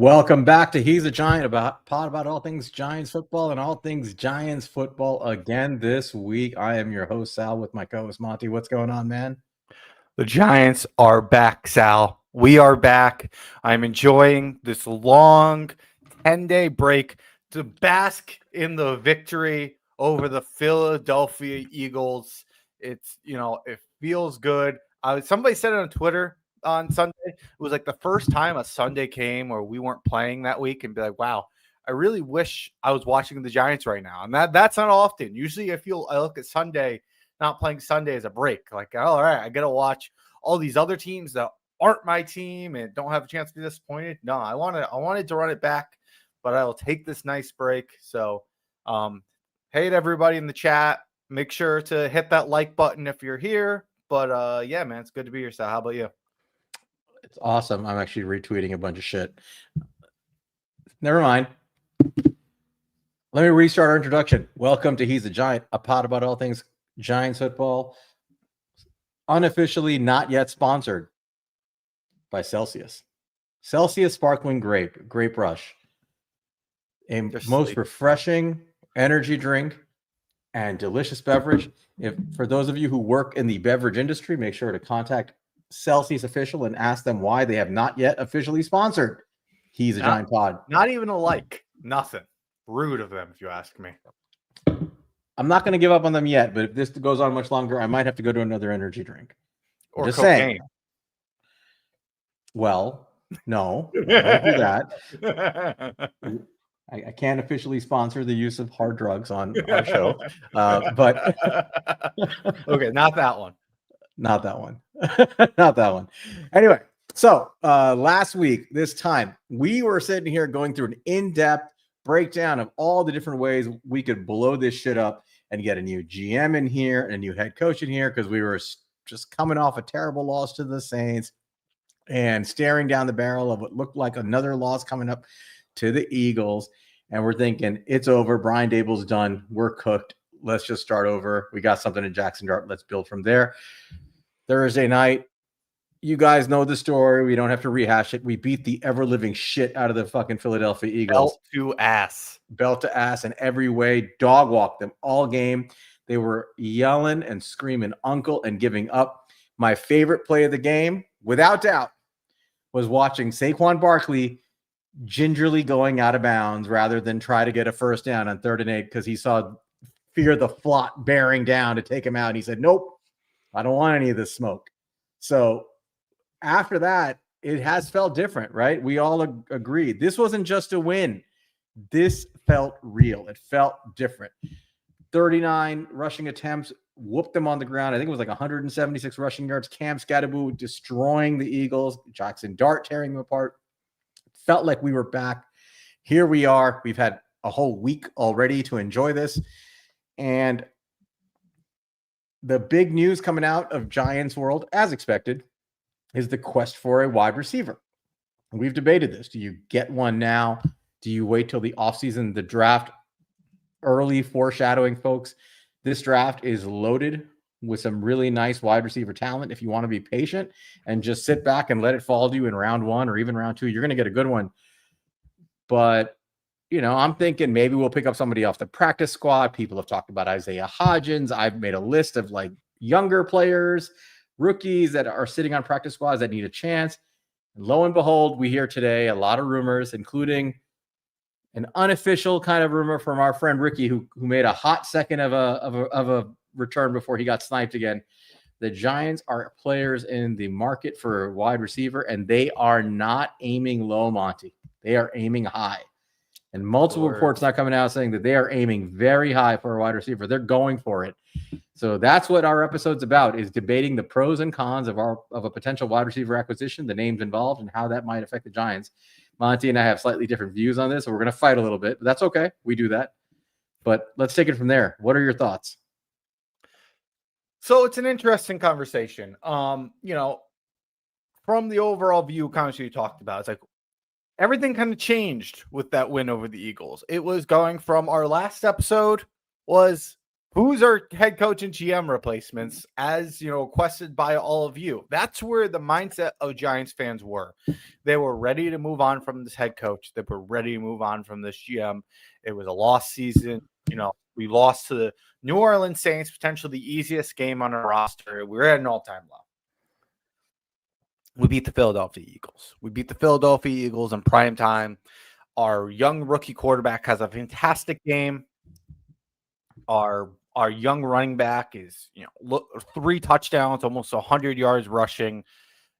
Welcome back to He's a Giant, about pod about all things Giants football and all things Giants football again this week. I am your host, Sal, with my co-host, Monty. What's going on, man? The Giants are back, Sal. We are back. I'm enjoying this long 10-day break to bask in the victory over the Philadelphia Eagles. It feels good. Somebody said it on Twitter on Sunday. It was like the first time a Sunday came where we weren't playing that week and be like, wow, I really wish I was watching the Giants right now. And that's not often. Usually I look at Sunday, not playing Sunday as a break. Like, oh, all right, I got to watch all these other teams that aren't my team and don't have a chance to be disappointed. No, I wanted to run it back, but I will take this nice break. So, hey to everybody in the chat. Make sure to hit that like button if you're here. But yeah, man, it's good to be here. So how about you? It's awesome. I'm actually retweeting a bunch of shit. Never mind. Let me restart our introduction. Welcome to He's a Giant, a pod about all things Giants football. Unofficially not yet sponsored by Celsius. Celsius Sparkling Grape Rush. A most refreshing energy drink and delicious beverage. For those of you who work in the beverage industry, make sure to contact Celsius Official and ask them why they have not yet officially sponsored He's a Giant pod. Not even a like. Nothing. Rude of them, if you ask me. I'm not going to give up on them yet, but if this goes on much longer, I might have to go to another energy drink. Or just cocaine. saying. Well, no, I don't do that. I can't officially sponsor the use of hard drugs on our show, but okay, not that one. Not that one. Not that one. Anyway, so last week, this time, we were sitting here going through an in-depth breakdown of all the different ways we could blow this shit up and get a new GM in here and a new head coach in here because we were just coming off a terrible loss to the Saints and staring down the barrel of what looked like another loss coming up to the Eagles. And we're thinking, it's over. Brian Dable's done. We're cooked. Let's just start over. We got something in Jackson Dart. Let's build from there. Thursday night, you guys know the story. We don't have to rehash it. We beat the ever-living shit out of the fucking Philadelphia Eagles. Belt to ass in every way. Dog walked them all game. They were yelling and screaming uncle and giving up. My favorite play of the game, without doubt, was watching Saquon Barkley gingerly going out of bounds rather than try to get a first down on 3rd and 8 because he saw fear the flot bearing down to take him out. And he said, nope, I don't want any of this smoke. So after that, it has felt different, right? We all agreed. This wasn't just a win. This felt real. It felt different. 39 rushing attempts, whooped them on the ground. I think it was like 176 rushing yards. Cam Scatterbo destroying the Eagles. Jackson Dart tearing them apart. Felt like we were back. Here we are. We've had a whole week already to enjoy this. And the big news coming out of Giants world, as expected, is the quest for a wide receiver. We've debated this. Do you get one now? Do you wait till the offseason, the draft? Early foreshadowing, folks. This draft is loaded with some really nice wide receiver talent. If you want to be patient and just sit back and let it fall to you in round 1 or even round 2, you're going to get a good one. But, I'm thinking maybe we'll pick up somebody off the practice squad. People have talked about Isaiah Hodgins. I've made a list of like younger players, rookies that are sitting on practice squads that need a chance. And lo and behold, we hear today a lot of rumors, including an unofficial kind of rumor from our friend Ricky, who made a hot second of a return before he got sniped again. The Giants are players in the market for a wide receiver, and they are not aiming low, Monty. They are aiming high. And multiple reports now coming out saying that they are aiming very high for a wide receiver. They're going for it. So that's what our episode's about, is debating the pros and cons of a potential wide receiver acquisition, the names involved, and how that might affect the Giants. Monty and I have slightly different views on this, so we're going to fight a little bit. But that's okay. We do that. But let's take it from there. What are your thoughts? So it's an interesting conversation. From the overall view conversation you talked about, it's like everything kind of changed with that win over the Eagles. It was going from our last episode was Who's our head coach and GM replacements, as requested by all of you? That's where the mindset of Giants fans were. They were ready to move on from this head coach. They were ready to move on from this GM. It was a lost season. We lost to the New Orleans Saints, potentially the easiest game on our roster. We were at an all-time low. We beat the Philadelphia Eagles. We beat the Philadelphia Eagles in prime time. Our young rookie quarterback has a fantastic game. Our young running back is 3 touchdowns, almost 100 yards rushing.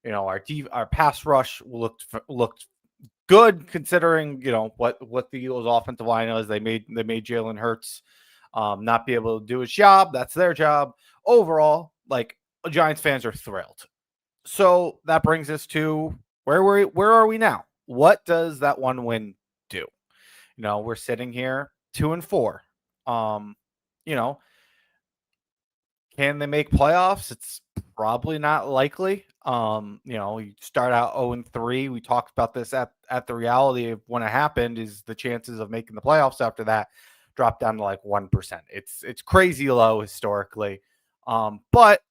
Our pass rush looked good considering what the Eagles offensive line is. They made Jalen Hurts not be able to do his job. That's their job. Overall, Giants fans are thrilled. So that brings us to where are we now? What does that one win do? We're sitting here 2-4. Can they make playoffs? It's probably not likely. You start out 0-3. We talked about this at the reality of when it happened is the chances of making the playoffs after that drop down to 1%. It's crazy low historically. But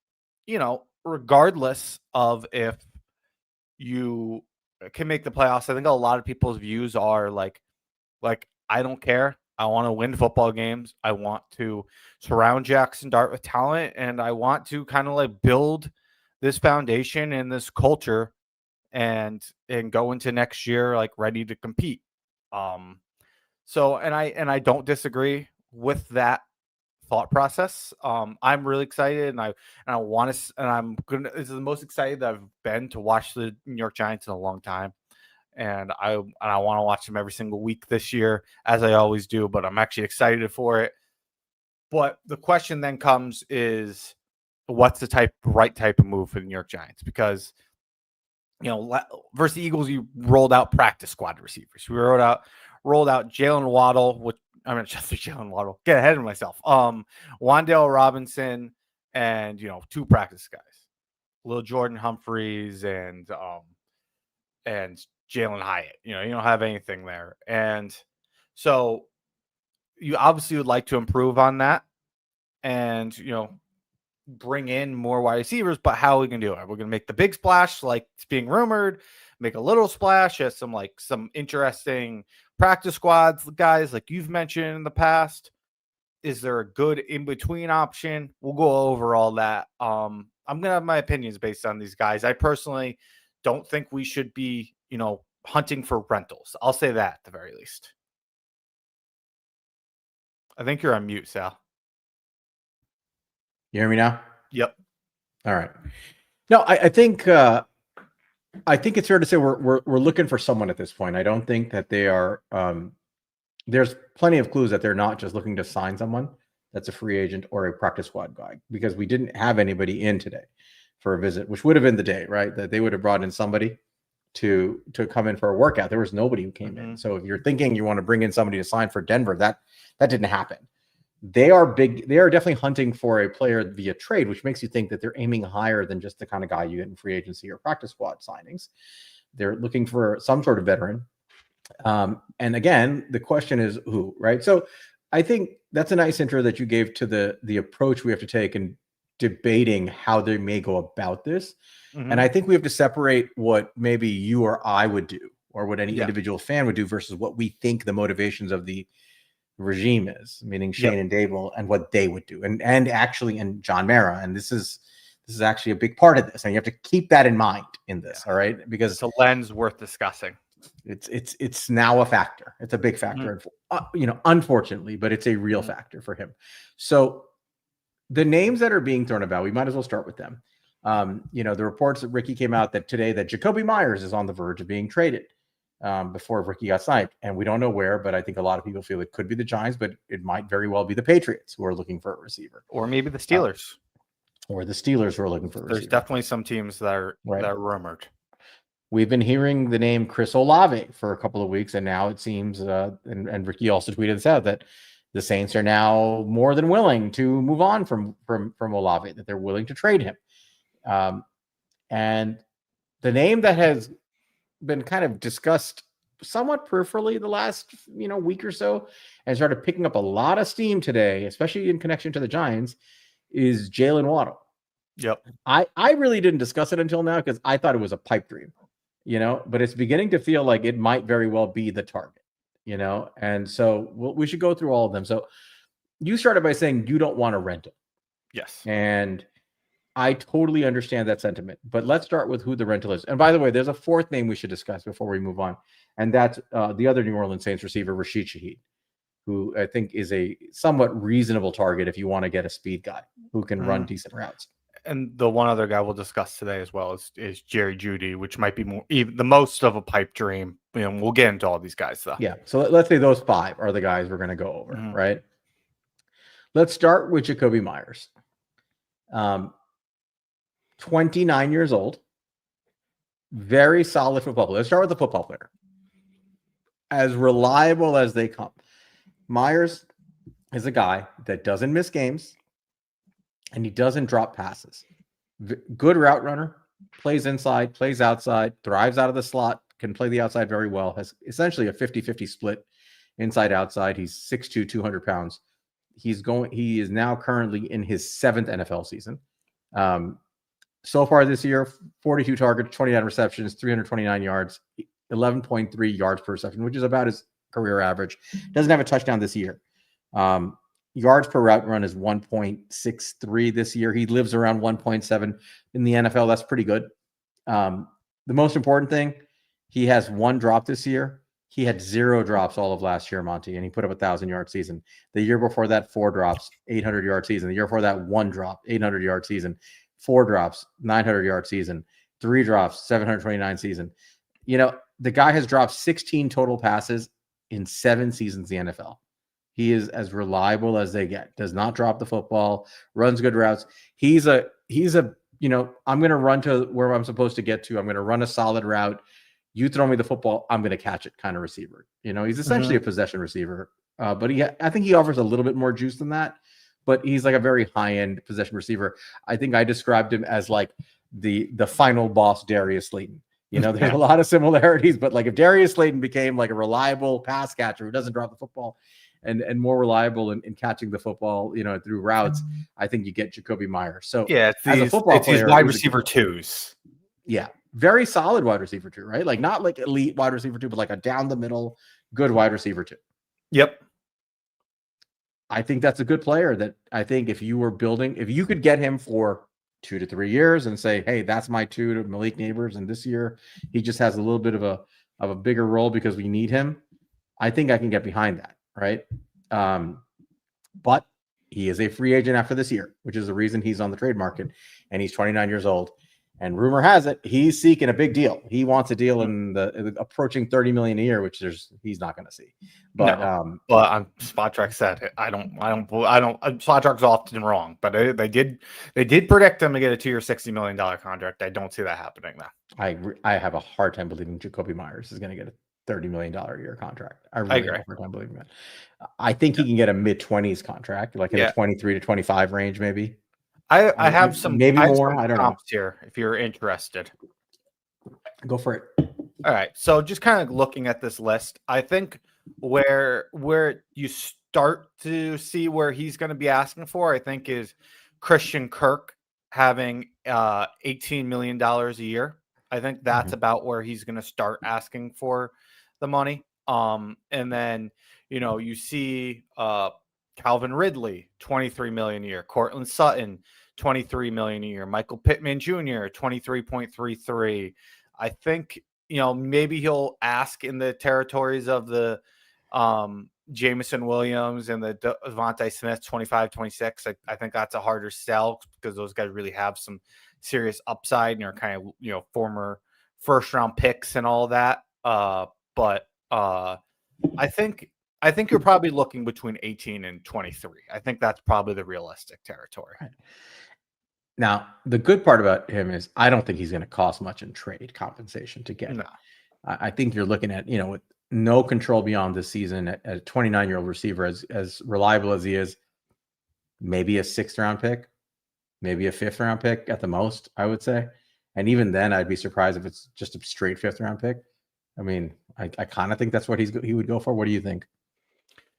regardless of if you can make the playoffs, I think a lot of people's views are like I don't care. I want to win football games. I want to surround Jackson Dart with talent, and I want to kind of build this foundation and this culture and go into next year ready to compete. So I don't disagree with that thought process. I'm really excited, and I want to, and I'm gonna. This is the most excited that I've been to watch the New York Giants in a long time, and I want to watch them every single week this year, as I always do. But I'm actually excited for it. But the question then comes is, what's the right type of move for the New York Giants? Because versus the Eagles, you rolled out practice squad receivers. We rolled out Jaylen Waddle, which I'm going to just say Jaylen Waddle. Get ahead of myself. Wan'Dale Robinson and 2 practice guys, Lil Jordan Humphreys and Jalen Hyatt. You don't have anything there, and so you obviously would like to improve on that, and bring in more wide receivers. But how are we going to do it? We're going to make the big splash, like it's being rumored. Make a little splash as some interesting practice squads guys like you've mentioned in the past. Is there a good in-between option? We'll go over all that. I'm going to have my opinions based on these guys. I personally don't think we should be, hunting for rentals. I'll say that at the very least. I think you're on mute, Sal. You hear me now? Yep. All right. No, I think it's fair to say we're looking for someone at this point. I don't think that they are. There's plenty of clues that they're not just looking to sign someone that's a free agent or a practice squad guy, because we didn't have anybody in today for a visit, which would have been the day, right? That they would have brought in somebody to come in for a workout. There was nobody who came in. So if you're thinking you want to bring in somebody to sign for Denver, that didn't happen. They are definitely hunting for a player via trade, which makes you think that they're aiming higher than just the kind of guy you get in free agency or practice squad signings. They're looking for some sort of veteran. And again, the question is who, right? So I think that's a nice intro that you gave to the approach we have to take in debating how they may go about this. And I think we have to separate what maybe you or I would do, or what any individual fan would do, versus what we think the motivations of the regime is, meaning Shane and Dable, and what they would do, and John Mara. And this is actually a big part of this, and you have to keep that in mind in this. All right, because it's a lens worth discussing. It's now a factor. It's a big factor, unfortunately, but it's a real factor for him. So the names that are being thrown about, we might as well start with them. The reports that Ricky came out that today that Jakobi Meyers is on the verge of being traded before Ricky got signed, and we don't know where, but I think a lot of people feel it could be the Giants, but it might very well be the Patriots who are looking for a receiver, or maybe the Steelers, or the Steelers who are looking for a receiver. There's definitely some teams that are rumored. We've been hearing the name Chris Olave for a couple of weeks, and now it seems, and Ricky also tweeted this out, that the Saints are now more than willing to move on from Olave, that they're willing to trade him. And the name that has been kind of discussed somewhat peripherally the last week or so, and started picking up a lot of steam today, especially in connection to the Giants, is Jaylen Waddle. Yep. I really didn't discuss it until now because I thought it was a pipe dream, but it's beginning to feel like it might very well be the target, and so we should go through all of them. So you started by saying you don't want to rent it. Yes. And I totally understand that sentiment, but let's start with who the rental is. And by the way, there's a fourth name we should discuss before we move on, and that's the other New Orleans Saints receiver, Rashid Shaheed, who I think is a somewhat reasonable target if you want to get a speed guy who can run decent routes. And the one other guy we'll discuss today as well is Jerry Jeudy, which might be the most of a pipe dream. We'll get into all these guys though. Yeah. So let's say those 5 are the guys we're going to go over, right? Let's start with Jakobi Meyers. 29 years old, very solid football player. Let's start with the football player. As reliable as they come. Meyers is a guy that doesn't miss games and he doesn't drop passes. Good route runner, plays inside, plays outside, thrives out of the slot, can play the outside very well, has essentially a 50-50 split inside outside. He's 6'2", 200 pounds. He is now currently in his 7th NFL season. So far this year, 42 targets, 29 receptions, 329 yards, 11.3 yards per reception, which is about his career average. Doesn't have a touchdown this year. Yards per route run is 1.63 this year. He lives around 1.7 in the NFL. That's pretty good. The most important thing, he has 1 drop this year. He had 0 drops all of last year, Monty, and he put up a 1,000-yard season. The year before that, 4 drops, 800-yard season. The year before that, 1 drop, 800-yard season. 4 drops, 900-yard season. 3 drops, 729 season. The guy has dropped 16 total passes in 7 seasons in the NFL. He is as reliable as they get. Does not drop the football, runs good routes. He's a I'm going to run to where I'm supposed to get to. I'm going to run a solid route. You throw me the football, I'm going to catch it kind of receiver. He's essentially a possession receiver. But I think he offers a little bit more juice than that. But he's like a very high-end possession receiver. I think I described him as like the final boss Darius Slayton. There's a lot of similarities, but like if Darius Slayton became like a reliable pass catcher who doesn't drop the football and more reliable in catching the football, through routes, I think you get Jakobi Meyers. So yeah, it's these wide receiver 2s. Yeah, very solid wide receiver 2, right? Like not like elite wide receiver 2, but like a down the middle, good wide receiver 2. Yep. I think that's a good player that I think if you could get him for 2 to 3 years and say, hey, that's my 2 to Malik Neighbors, and this year he just has a little bit of a bigger role because we need him. I think I can get behind that, right? But he is a free agent after this year, which is the reason he's on the trade market, and he's 29 years old. And rumor has it he's seeking a big deal. He wants a deal in the approaching $30 million a year, which he's not going to see. But Spotrac said it. I don't. Spotrac's often wrong, but they did predict him to get a 2-year, $60 million contract. I don't see that happening now. I have a hard time believing Jakobi Meyers is going to get a $30 million a year contract. I really have a hard time believing that. I think he can get a mid-20s contract, like in the 23 to 25 range, maybe. I have some maybe more. I don't know here if you're interested. Go for it. All right. So just kind of looking at this list, I think where you start to see where he's going to be asking for, I think, is Christian Kirk having $18 million a year. I think that's about where he's going to start asking for the money. And then, you see Calvin Ridley, $23 million a year. Cortland Sutton, $23 million a year. Michael Pittman Jr., 23.33. I think, maybe he'll ask in the territories of the Jameson Williams and the Devontae Smith, 25, 26. I think that's a harder sell because those guys really have some serious upside and are kind of, former first round picks and all that. But I think you're probably looking between 18 and 23. I think that's probably the realistic territory. Right. Now, the good part about him is I don't think he's going to cost much in trade compensation to get. No. I think you're looking at, with no control beyond this season at a 29-year-old receiver as reliable as he is, maybe a 6th-round pick, maybe a 5th-round pick at the most, I would say. And even then, I'd be surprised if it's just a straight 5th-round pick. I mean, I kind of think that's what he would go for. What do you think?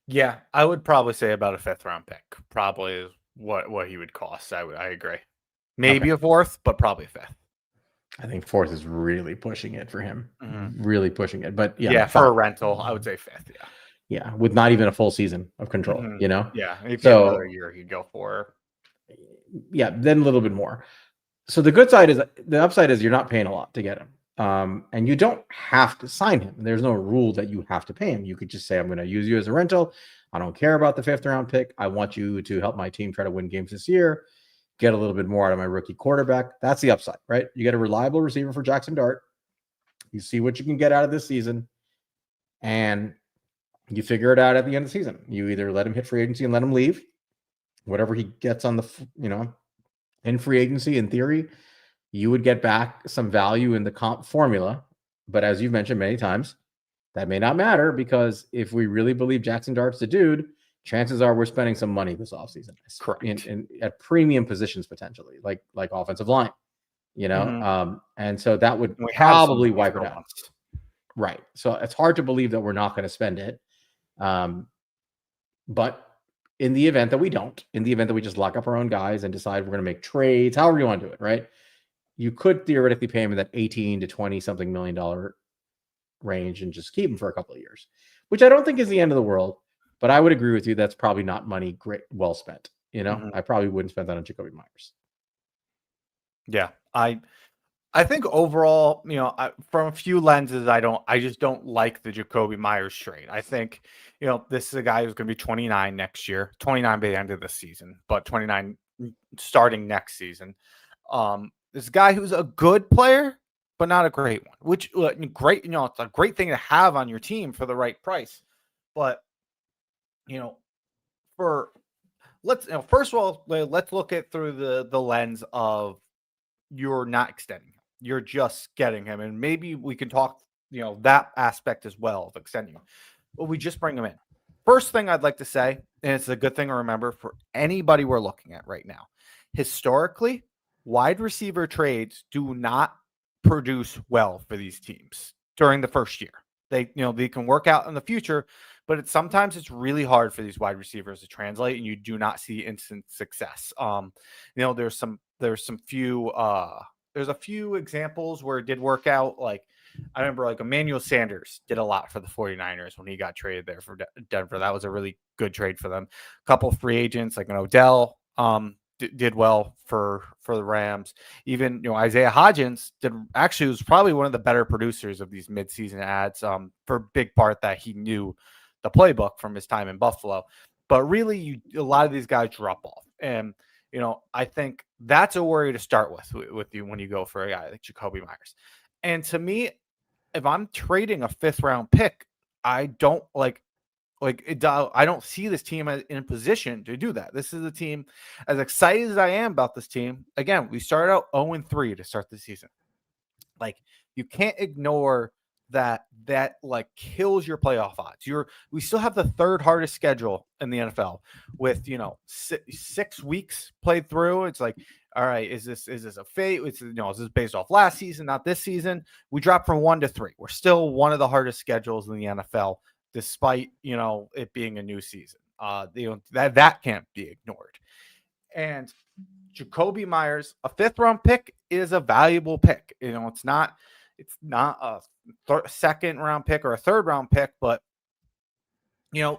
Yeah, I would probably say about a 5th-round pick. Probably is what he would cost. I agree. Maybe Okay. a 4th, but probably 5th. I think 4th is really pushing it for him. Mm-hmm. Really pushing it. But Yeah, fine. for a rental, I would say 5th. Yeah. Yeah, with not even a full season of control, Mm-hmm. you know? Yeah, if you had another So, year, he'd go for. yeah, then a little bit more. So the good side is, the upside is you're not paying a lot to get him. And you don't have to sign him. There's no rule that you have to pay him. You could just say, I'm going to use you as a rental. I don't care about the 5th-round pick. I want you to help my team try to win games this year, get a little bit more out of my rookie quarterback. That's the upside, right? You get a reliable receiver for Jackson Dart. You see what you can get out of this season, and you figure it out at the end of the season. You either let him hit free agency and let him leave, whatever he gets on the, in free agency, in theory, you would get back some value in the comp formula. But as you've mentioned many times, that may not matter, because if we really believe Jackson Dart's the dude, chances are we're spending some money this offseason. Correct. At premium positions, potentially, like offensive line, Mm-hmm. And so that would We probably wipe it out. Once. Right. So it's hard to believe that we're not going to spend it. But in the event that we don't, in the event that we just lock up our own guys and decide we're going to make trades, however you want to do it, right? You could theoretically pay him in that 18 to 20 something $million range and just keep him for a couple of years, which I don't think is the end of the world. But I would agree with you. That's probably not money well spent. Mm-hmm. I probably wouldn't spend that on Jakobi Meyers. Yeah, I think overall, from a few lenses, I just don't like the Jakobi Meyers trade. I think, this is a guy who's going to be 29 next year, 29 by the end of the season, but 29 starting next season. This guy who's a good player, but not a great one, which great, it's a great thing to have on your team for the right price. But, first of all, let's look at through the lens of you're not extending him. You're just getting him. And maybe we can talk, that aspect as well of extending him. But we just bring him in. First thing I'd like to say, and it's a good thing to remember for anybody we're looking at right now. Historically, wide receiver trades do not produce well for these teams during the first year. They can work out in the future, but sometimes it's really hard for these wide receivers to translate, and you do not see instant success. There's a few examples where it did work out. Like I remember Emmanuel Sanders did a lot for the 49ers when he got traded there for Denver. That was a really good trade for them. A couple of free agents like an Odell did well for the Rams. Even Isaiah Hodgins was probably one of the better producers of these midseason ads for a big part that he knew the playbook from his time in Buffalo. But really, a lot of these guys drop off. And I think that's a worry to start with you when you go for a guy like Jakobi Meyers. And to me, if I'm trading a 5th-round pick, I don't I don't see this team in a position to do that. This is a team, as excited as I am about this team. Again, we started out 0-3 to start the season. You can't ignore that kills your playoff odds. We still have the 3rd hardest schedule in the NFL with 6 weeks played through. It's like, all right, is this a fate? Is this based off last season, not this season? We dropped from 1 to 3. We're still one of the hardest schedules in the NFL, despite it being a new season. That can't be ignored. And Jakobi Meyers, a 5th-round pick, is a valuable pick. It's not a 2nd-round pick or a 3rd-round pick, but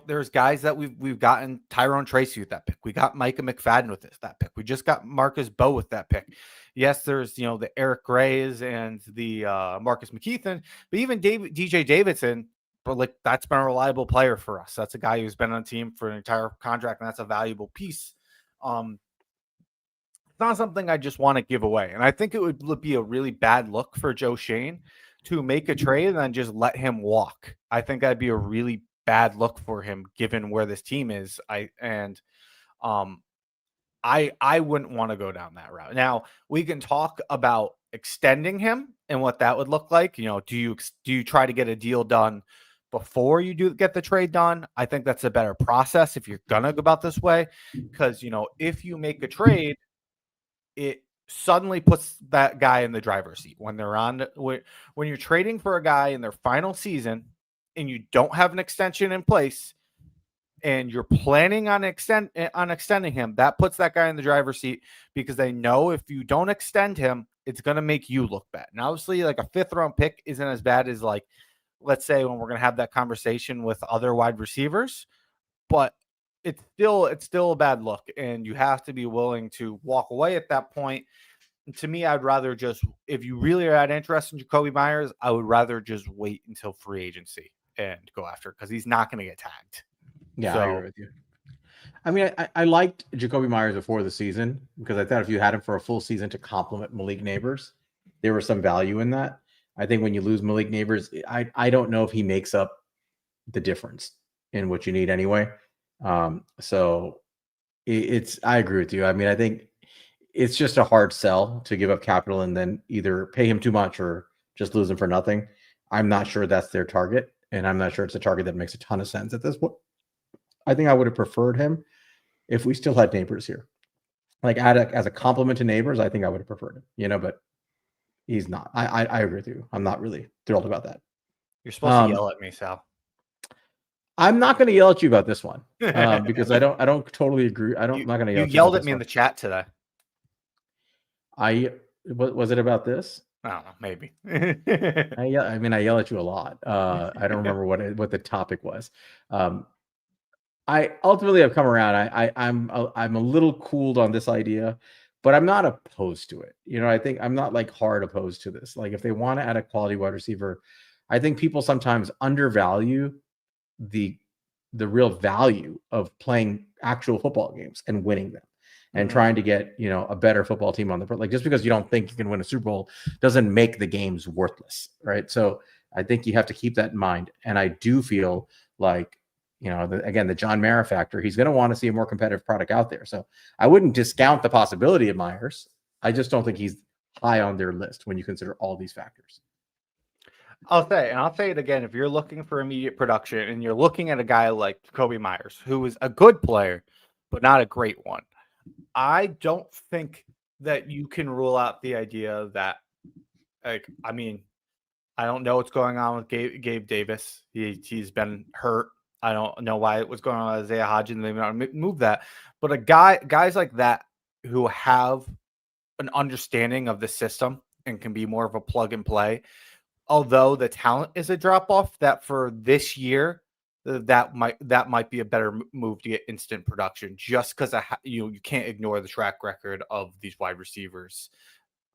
there's guys that we've gotten. Tyrone Tracy with that pick. We got Micah McFadden with that pick. We just got Marcus Bowe with that pick. Yes, there's the Eric Grays and the Marcus McKeithen, but even DJ Davidson. But that's been a reliable player for us. That's a guy who's been on the team for an entire contract, and that's a valuable piece. It's not something I just want to give away. And I think it would be a really bad look for Joe Schoen to make a trade and then just let him walk. I think that'd be a really bad look for him given where this team is. I wouldn't want to go down that route. Now, we can talk about extending him and what that would look like. Do you try to get a deal done before you do get the trade done? I think that's a better process if you're gonna go about this way, because if you make a trade, it suddenly puts that guy in the driver's seat when they're when you're trading for a guy in their final season and you don't have an extension in place and you're planning on extending him. That puts that guy in the driver's seat because they know if you don't extend him, it's going to make you look bad. And obviously, like a 5th-round pick isn't as bad as, like, let's say when we're going to have that conversation with other wide receivers, but it's still a bad look, and you have to be willing to walk away at that point. And to me, I'd rather just, if you really are that interested in Jakobi Meyers, I would rather just wait until free agency and go after it because he's not going to get tagged. Yeah, So, I agree with you. I mean, I liked Jakobi Meyers before the season because I thought if you had him for a full season to complement Malik Neighbors, there was some value in that. I think when you lose Malik Neighbors, I don't know if he makes up the difference in what you need anyway. So I agree with you. I mean, I think it's just a hard sell to give up capital and then either pay him too much or just lose him for nothing. I'm not sure that's their target, and I'm not sure it's a target that makes a ton of sense at this point. I think I would have preferred him if we still had Neighbors here. Like as a compliment to Neighbors, I think I would have preferred him, but he's not. I agree with you. I'm not really thrilled about that. you're supposed to yell at me, Sal. I'm not going to yell at you about this one because I don't totally agree. I'm not going to yell. You yelled at me in the chat today. Was it about this? I don't know, maybe. I yell at you a lot. I don't remember what the topic was. I ultimately have come around. I'm a little cooled on this idea, but I'm not opposed to it. I think I'm not like hard opposed to this. Like if they want to add a quality wide receiver, I think people sometimes undervalue the real value of playing actual football games and winning them and trying to get, a better football team on the, like, just because you don't think you can win a Super Bowl doesn't make the games worthless. Right. So I think you have to keep that in mind. And I do feel like, again, the John Mara factor, he's going to want to see a more competitive product out there. So I wouldn't discount the possibility of Meyers. I just don't think he's high on their list when you consider all these factors. I'll say it again, if you're looking for immediate production and you're looking at a guy like Jakobi Meyers, who is a good player, but not a great one, I don't think that you can rule out the idea that, I don't know what's going on with Gabe Davis. He's been hurt. I don't know why it was going on with Isaiah Hodgins. Maybe not move that. But guys like that who have an understanding of the system and can be more of a plug and play, although the talent is a drop off, that for this year, that might be a better move to get instant production, just because you can't ignore the track record of these wide receivers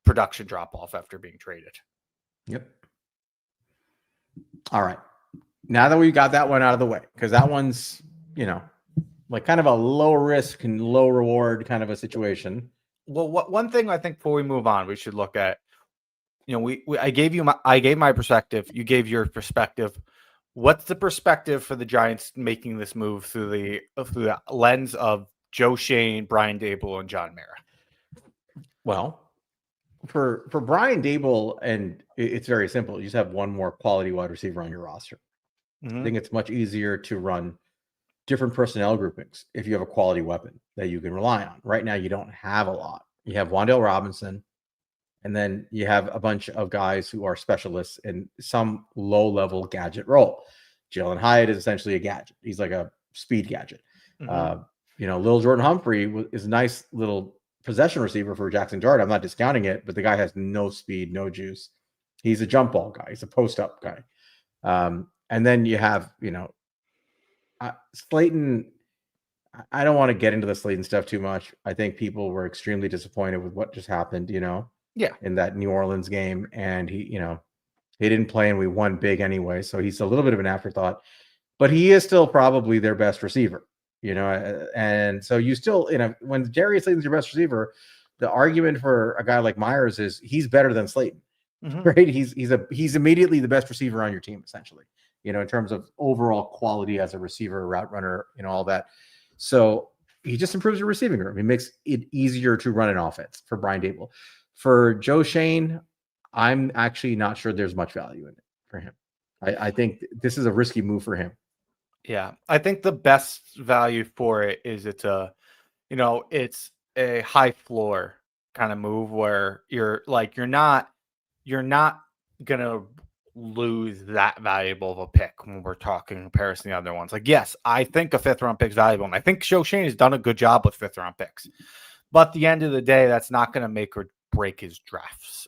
production drop off after being traded. Yep. All right. Now that we got that one out of the way, because that one's, like kind of a low risk and low reward kind of a situation. Well, one thing I think before we move on, we should look at, I gave my perspective. You gave your perspective. What's the perspective for the Giants making this move through the lens of Joe Schoen, Brian Daboll, and John Mara? Well, for Brian Daboll, and it's very simple. You just have one more quality wide receiver on your roster. I think it's much easier to run different personnel groupings if you have a quality weapon that you can rely on. Right now, you don't have a lot. You have Wan'Dale Robinson, and then you have a bunch of guys who are specialists in some low-level gadget role. Jalen Hyatt is essentially a gadget. He's like a speed gadget. Lil Jordan Humphrey is a nice little possession receiver for Jackson Dart. I'm not discounting it, but the guy has no speed, no juice. He's a jump ball guy. He's a post-up guy. And then you have, Slayton. I don't want to get into the Slayton stuff too much. I think people were extremely disappointed with what just happened, in that New Orleans game. And he didn't play and we won big anyway. So he's a little bit of an afterthought, but he is still probably their best receiver, and so you still, when Jerry Slayton's your best receiver, the argument for a guy like Meyers is he's better than Slayton, right? He's immediately the best receiver on your team, essentially, in terms of overall quality as a receiver, route runner, all that. So he just improves your receiving room. He makes it easier to run an offense for Brian Daboll. For Joe Schoen, I'm actually not sure there's much value in it for him. I think this is a risky move for him. Yeah, I think the best value for it is it's a high floor kind of move where you're not gonna lose that valuable of a pick when we're talking in comparison to the other ones. Like, yes, I think a 5th round pick is valuable, and I think Shane has done a good job with 5th round picks. But at the end of the day, that's not going to make or break his drafts.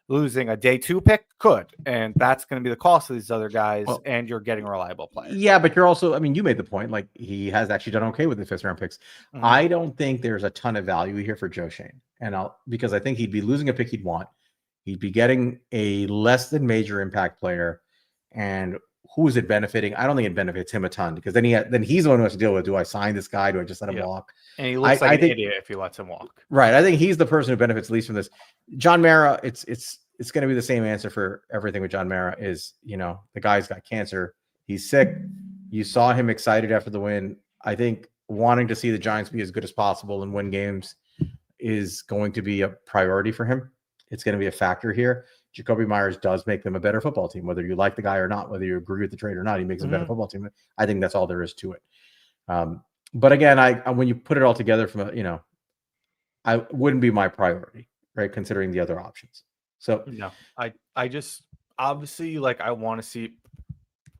Losing a day 2 pick could, and that's going to be the cost of these other guys, and you're getting a reliable player. Yeah, but you're also, I mean, you made the point, like he has actually done okay with the 5th round picks. Mm-hmm. I don't think there's a ton of value here for Joe Shane, because I think he'd be losing a pick he'd want. He'd be getting a less than major impact player, and who is it benefiting? I don't think it benefits him a ton, because then he's the one who has to deal with, do I sign this guy? Do I just let him walk? And he looks like an idiot if he lets him walk. Right. I think he's the person who benefits least from this. John Mara, it's going to be the same answer for everything with John Mara is, the guy's got cancer. He's sick. You saw him excited after the win. I think wanting to see the Giants be as good as possible and win games is going to be a priority for him. It's going to be a factor here. Jakobi Meyers does make them a better football team, whether you like the guy or not, whether you agree with the trade or not. He makes a better football team. I think that's all there is to it. But again, when you put it all together from I wouldn't be my priority, right? Considering the other options. So no, I just obviously I want to see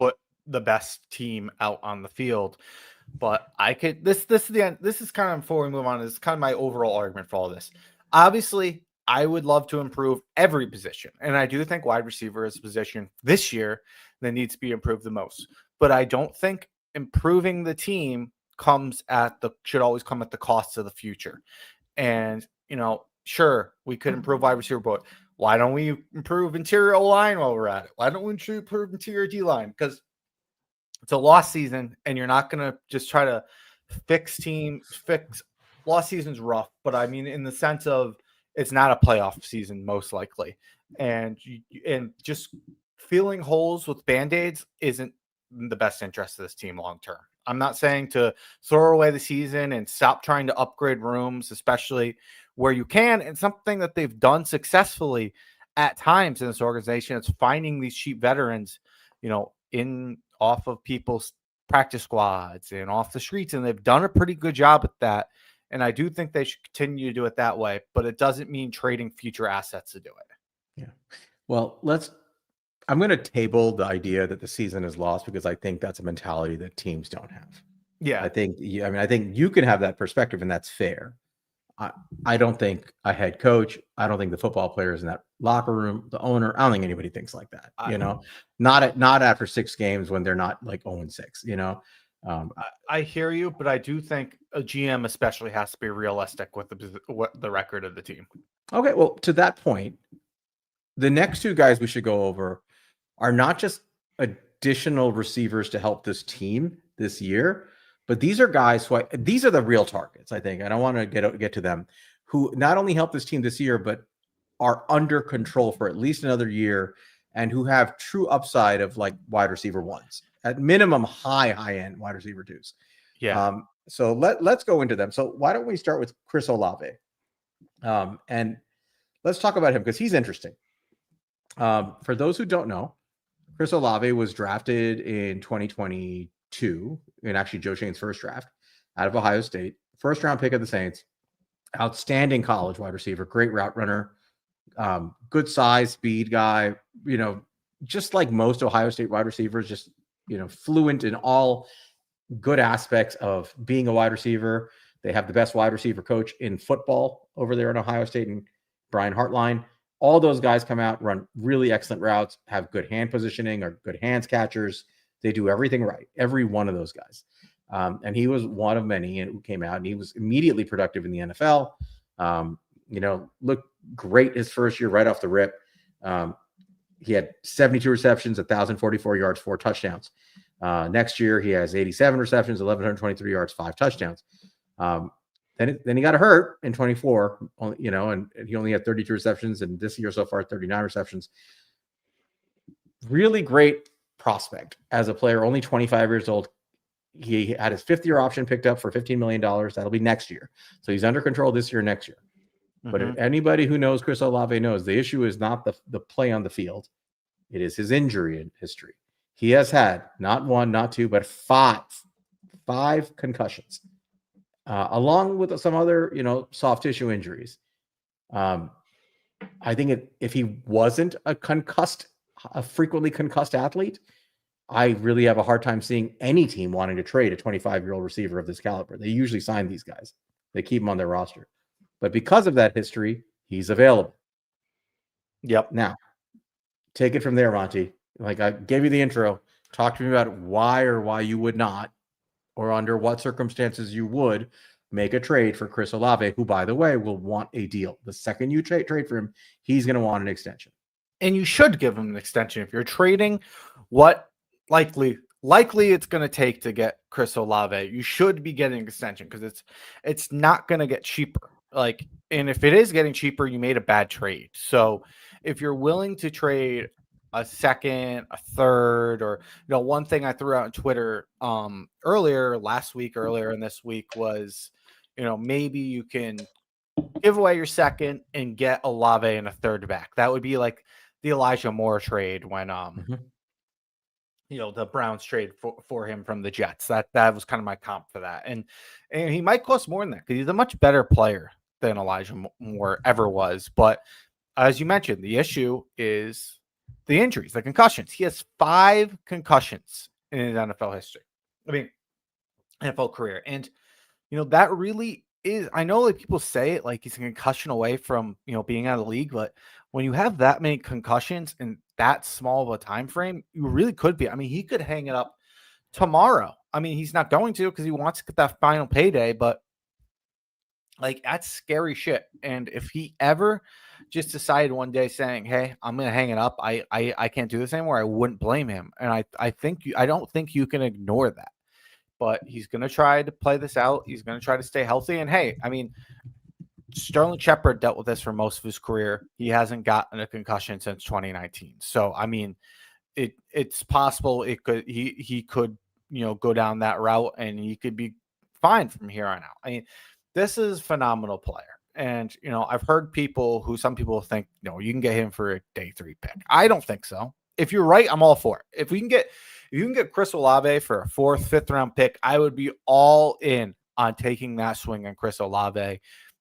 put the best team out on the field, but I could this is the end. This is kind of before we move on. This is kind of my overall argument for all this. Obviously, I would love to improve every position, and I do think wide receiver is a position this year that needs to be improved the most. But I don't think improving the team should always come at the cost of the future. And sure, we could improve wide receiver, but why don't we improve interior O-line while we're at it? Why don't we improve interior D-line? Because it's a lost season, and you're not going to just try to fix. Lost season's rough, but I mean in the sense of it's not a playoff season most likely, and just filling holes with Band-Aids isn't in the best interest of this team long term. I'm not saying to throw away the season and stop trying to upgrade rooms, especially where you can. And something that they've done successfully at times in this organization is finding these cheap veterans, in off of people's practice squads and off the streets. And they've done a pretty good job at that. And I do think they should continue to do it that way, but it doesn't mean trading future assets to do it. Yeah. Well, I'm going to table the idea that the season is lost, because I think that's a mentality that teams don't have. Yeah. I think you can have that perspective, and that's fair. I don't think a head coach, I don't think the football players in that locker room, the owner, I don't think anybody thinks like that, not after 6 games when they're not 0-6, I hear you, but I do think a GM especially has to be realistic with the record of the team. Okay. Well, to that point, the next 2 guys we should go over are not just additional receivers to help this team this year, but these are guys these are the real targets, I think. And I want to get to them, who not only help this team this year, but are under control for at least another year, and who have true upside of wide receiver 1s, at minimum high end wide receiver 2s. Yeah. So let's go into them. So why don't we start with Chris Olave? And let's talk about him, because he's interesting. For those who don't know, Chris Olave was drafted in 2022, in actually Joe Shane's first draft, out of Ohio State. First round pick of the Saints. Outstanding college wide receiver, great route runner, good size, speed guy. Just like most Ohio State wide receivers, just fluent in all good aspects of being a wide receiver. They have the best wide receiver coach in football over there in Ohio State, and Brian Hartline. All those guys come out, run really excellent routes, have good hand positioning, are good hands catchers. They do everything right, every one of those guys. And he was one of many who came out, and he was immediately productive in the NFL. Looked great his first year right off the rip. He had 72 receptions, 1,044 yards, 4 touchdowns. Next year, he has 87 receptions, 1,123 yards, 5 touchdowns. Then he got hurt in 24, and he only had 32 receptions, and this year so far, 39 receptions. Really great prospect as a player, only 25 years old. He had his 5th-year option picked up for $15 million. That'll be next year. So he's under control this year, next year. Mm-hmm. But if anybody who knows Chris Olave knows, the issue is not the play on the field. It is his injury history. He has had not 1, not 2, but 5 concussions. Along with some other, soft tissue injuries. I think if he wasn't a frequently concussed athlete, I really have a hard time seeing any team wanting to trade a 25-year-old receiver of this caliber. They usually sign these guys. They keep them on their roster. But because of that history, he's available. Yep. Now, take it from there, Monty. Like I gave you the intro. Talk to me about why you would not, or under what circumstances you would make a trade for Chris Olave, who, by the way, will want a deal. The second you trade for him, he's going to want an extension. And you should give him an extension. If you're trading what likely it's going to take to get Chris Olave, you should be getting an extension because it's not going to get cheaper. Like, and if it is getting cheaper, you made a bad trade. So if you're willing to trade a second, a third, or one thing I threw out on Twitter earlier in this week was, maybe you can give away your second and get Olave and a third back. That would be like the Elijah Moore trade when the Browns trade for him from the Jets. That was kind of my comp for that. And he might cost more than that because he's a much better player than Elijah Moore ever was. But as you mentioned, the issue is the injuries, the concussions. He has 5 concussions in his NFL history. I mean, NFL career. And, that really is, I know like people say it like he's a concussion away from, being out of the league, but when you have that many concussions in that small of a time frame, you really could be. I mean, he could hang it up tomorrow. I mean, he's not going to because he wants to get that final payday, but like that's scary shit. And if he ever just decided one day saying, "Hey, I'm going to hang it up. I can't do this anymore," I wouldn't blame him. And I don't think you can ignore that. But he's going to try to play this out. He's going to try to stay healthy. And hey, I mean, Sterling Shepard dealt with this for most of his career. He hasn't gotten a concussion since 2019. So, I mean, it's possible he could, go down that route and he could be fine from here on out. I mean, this is a phenomenal player. And, I've heard some people think, you can get him for a day 3 pick. I don't think so. If you're right, I'm all for it. If you can get Chris Olave for a 4th, 5th round pick, I would be all in on taking that swing on Chris Olave,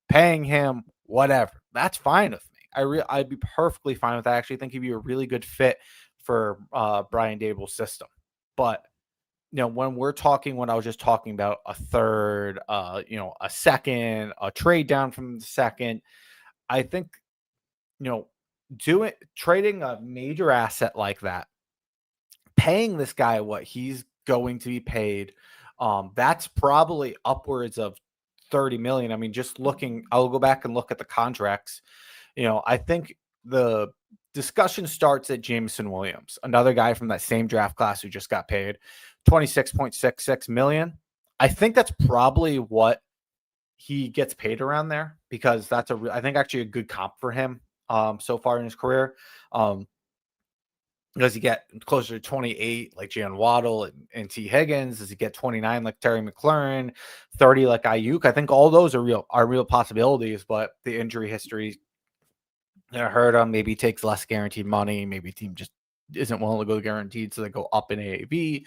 paying him whatever. That's fine with me. I'd be perfectly fine with that. I actually think he'd be a really good fit for Brian Dable's system. But when I was just talking about a third, a second, a trade down from the second, I think trading a major asset like that, paying this guy what he's going to be paid, that's probably upwards of $30 million. I mean, I'll go back and look at the contracts. I think the discussion starts at Jameson Williams, another guy from that same draft class who just got paid $26.66 million. I think that's probably what he gets paid around there because that's I think actually a good comp for him so far in his career. Does he get closer to 28 like Jaylen Waddle and T. Higgins? Does he get 29 like Terry McLaurin, 30 like Ayuk? I think all those are real possibilities, but the injury history hurt him. Maybe he takes less guaranteed money. Maybe the team just isn't willing to go guaranteed, so they go up in AAV.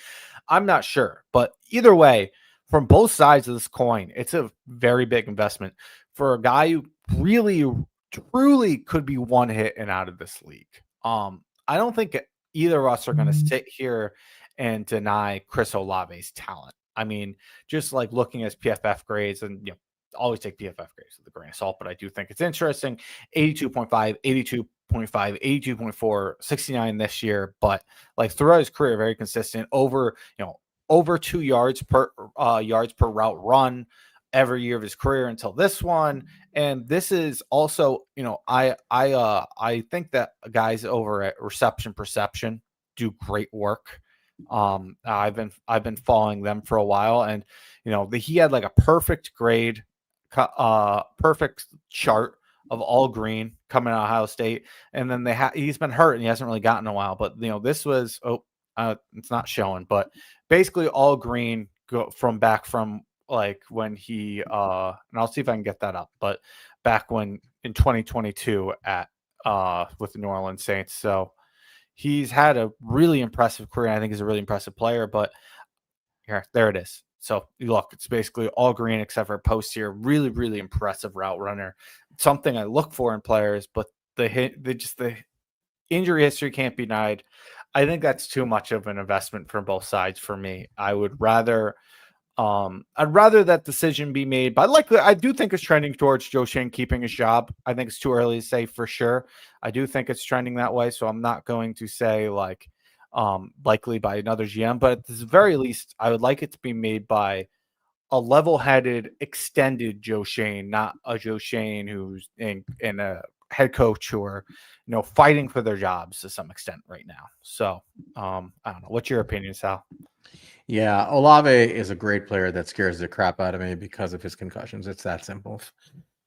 I'm not sure. But either way, from both sides of this coin, it's a very big investment for a guy who really, truly could be one hit and out of this league. I don't think either of us are going to sit here and deny Chris Olave's talent. I mean, just like looking at his PFF grades, and always take PFF grades with a grain of salt, but I do think it's interesting. 82.5, 82.5, 82.4, 69 this year, but like throughout his career, very consistent. Over 2 yards per route run every year of his career until this one. And this is also, I think that guys over at Reception Perception do great work. I've been following them for a while, and he had like a perfect grade, perfect chart of all green coming out of Ohio State, and then he's been hurt and he hasn't really gotten a while. But this was it's not showing, but basically all green from like when he and I'll see if I can get that up, but back when in 2022 at with the New Orleans Saints. So he's had a really impressive career. I think he's a really impressive player, but here, there it is. So look, it's basically all green except for a post here. Really, really impressive route runner. Something I look for in players, but the injury history can't be denied. I think that's too much of an investment from both sides for me. I'd rather that decision be made by I do think it's trending towards Joe Schoen keeping his job. I think it's too early to say for sure. I do think it's trending that way. So I'm not going to say likely by another GM, but at the very least, I would like it to be made by a level-headed, extended Joe Schoen, not a Joe Schoen who's in a head coach who are, fighting for their jobs to some extent right now. So I don't know. What's your opinion, Sal? Yeah, Olave is a great player that scares the crap out of me because of his concussions. It's that simple.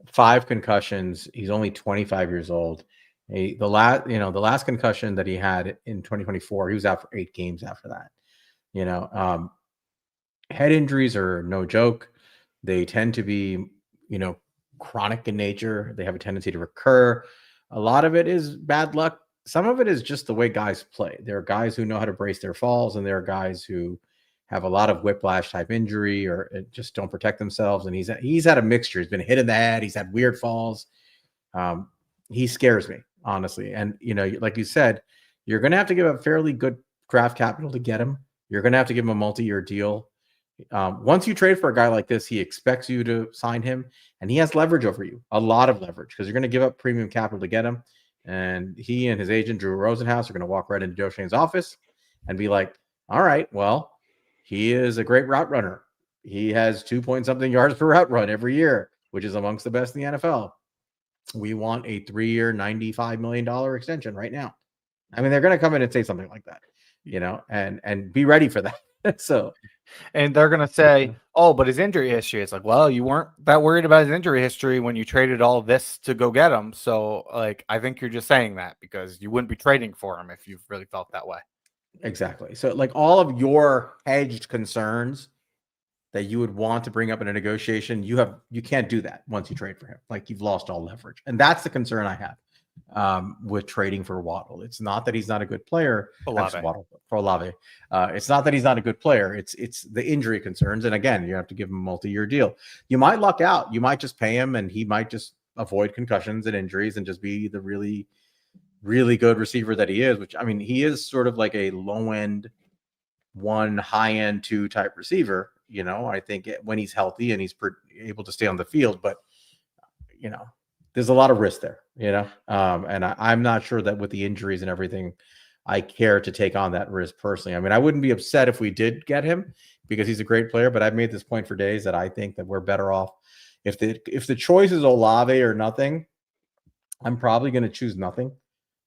5 concussions. He's only 25 years old. The last concussion that he had in 2024, he was out for 8 games after that. Head injuries are no joke. They tend to be, chronic in nature. They have a tendency to recur. A lot of it is bad luck. Some of it is just the way guys play. There are guys who know how to brace their falls, and there are guys who have a lot of whiplash type injury or just don't protect themselves. And he's had a mixture. He's been hit in the head. He's had weird falls. He scares me, honestly. And, like you said, you're going to have to give a fairly good draft capital to get him. You're going to have to give him a multi-year deal. Once you trade for a guy like this, he expects you to sign him, and he has leverage over you, a lot of leverage, because you're going to give up premium capital to get him. And he and his agent, Drew Rosenhaus, are going to walk right into Joe Schoen's office and be like, all right, well, he is a great route runner. He has 2-point-something yards per route run every year, which is amongst the best in the NFL. We want a 3-year, $95 million extension right now. I mean, they're going to come in and say something like that, and be ready for that. So, and they're going to say, oh, but his injury history. It's like, well, you weren't that worried about his injury history when you traded all this to go get him. So, I think you're just saying that because you wouldn't be trading for him if you really felt that way. Exactly. So, all of your hedged concerns that you would want to bring up in a negotiation, you can't do that once you trade for him. You've lost all leverage. And that's the concern I have with trading for Waddle. It's not that he's not a good player. For Olave. It's not that he's not a good player. It's the injury concerns. And again, you have to give him a multi-year deal. You might luck out. You might just pay him and he might just avoid concussions and injuries and just be the really, really good receiver that he is, which, I mean, he is sort of like a low-end 1, high-end 2 type receiver. I think when he's healthy and he's able to stay on the field, but there's a lot of risk there, and I'm not sure that with the injuries and everything, I care to take on that risk personally. I mean, I wouldn't be upset if we did get him because he's a great player, but I've made this point for days that I think that we're better off if the choice is Olave or nothing. I'm probably going to choose nothing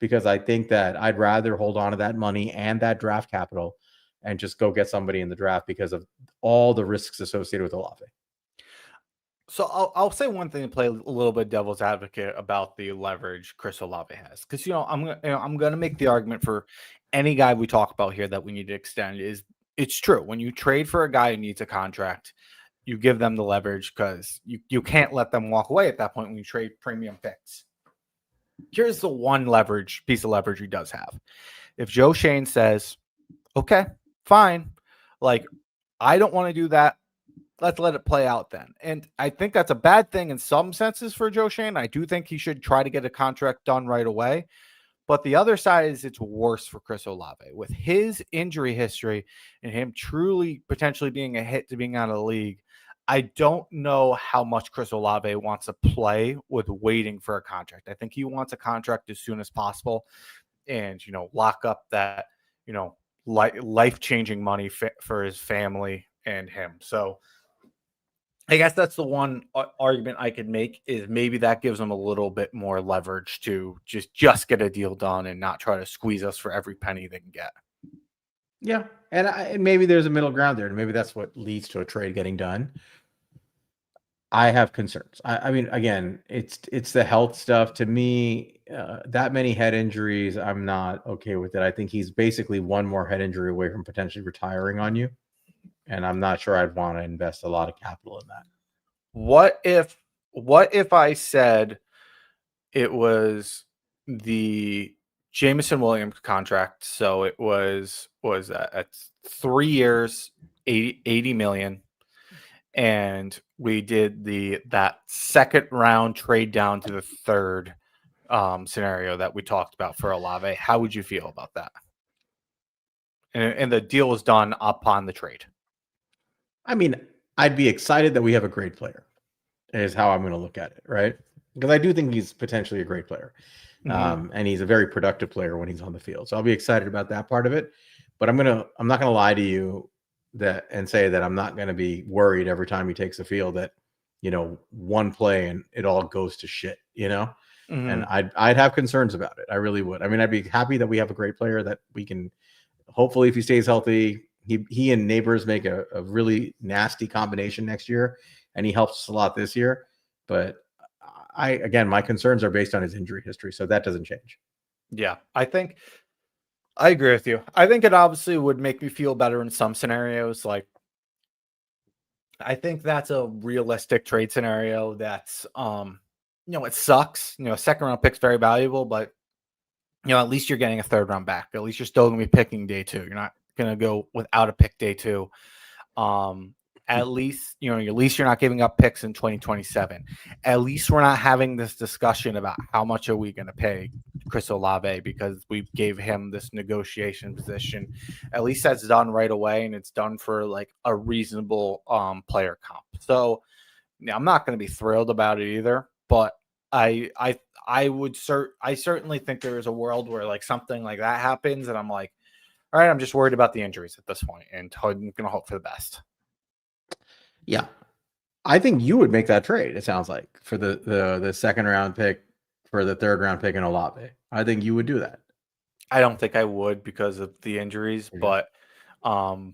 because I think that I'd rather hold on to that money and that draft capital and just go get somebody in the draft because of all the risks associated with Olave. So I'll say one thing to play a little bit devil's advocate about the leverage Chris Olave has, because I'm gonna make the argument for any guy we talk about here that we need to extend. It's true when you trade for a guy who needs a contract, you give them the leverage because you can't let them walk away at that point when you trade premium picks. Here's the one piece of leverage he does have. If Joe Schoen says, okay, fine, I don't want to do that, let's let it play out then. And I think that's a bad thing in some senses for Joe Schoen. I do think he should try to get a contract done right away. But the other side is it's worse for Chris Olave. With his injury history and him truly potentially being a hit to being out of the league, I don't know how much Chris Olave wants to play with waiting for a contract. I think he wants a contract as soon as possible and, lock up that, life-changing money for his family and him. So I guess that's the one argument I could make is maybe that gives them a little bit more leverage to just get a deal done and not try to squeeze us for every penny they can get. Yeah, and maybe there's a middle ground there, and maybe that's what leads to a trade getting done. I have concerns. I mean, again, it's the health stuff. To me, that many head injuries, I'm not okay with it. I think he's basically one more head injury away from potentially retiring on you. And I'm not sure I'd want to invest a lot of capital in that. What if I said it was the Jameson Williams contract? So it was at 3 years, $80 million. and we did that second round trade down to the third scenario that we talked about for Olave, how would you feel about that? And the deal was done upon the trade. I mean, I'd be excited that we have a great player, is how I'm going to look at it, right? Because I do think he's potentially a great player. And he's a very productive player when he's on the field. So I'll be excited about that part of it. But I'm not going to lie to you and say that I'm not going to be worried every time he takes the field that, one play and it all goes to shit, And I'd have concerns about it. I really would. I mean, I'd be happy that we have a great player that we can, hopefully, if he stays healthy, he and Neighbors make a really nasty combination next year, and he helps us a lot this year. But my concerns are based on his injury history, so that doesn't change. Yeah, I think I agree with you. I think it obviously would make me feel better in some scenarios. Like, I think that's a realistic trade scenario. That's it sucks. A second round pick's very valuable, but at least you're getting a third round back. At least you're still going to be picking day 2. You're not going to go without a pick day 2. At least, you're not giving up picks in 2027. At least we're not having this discussion about how much are we going to pay Chris Olave because we gave him this negotiation position. At least that's done right away, and it's done for like a reasonable player comp. So I'm not going to be thrilled about it either, but I certainly think there is a world where like something like that happens, and I'm like, all right, I'm just worried about the injuries at this point, and I'm going to hope for the best. Yeah, I think you would make that trade. It sounds like for the second round pick for the third round pick in Olave. I think you would do that. I don't think I would because of the injuries, but you're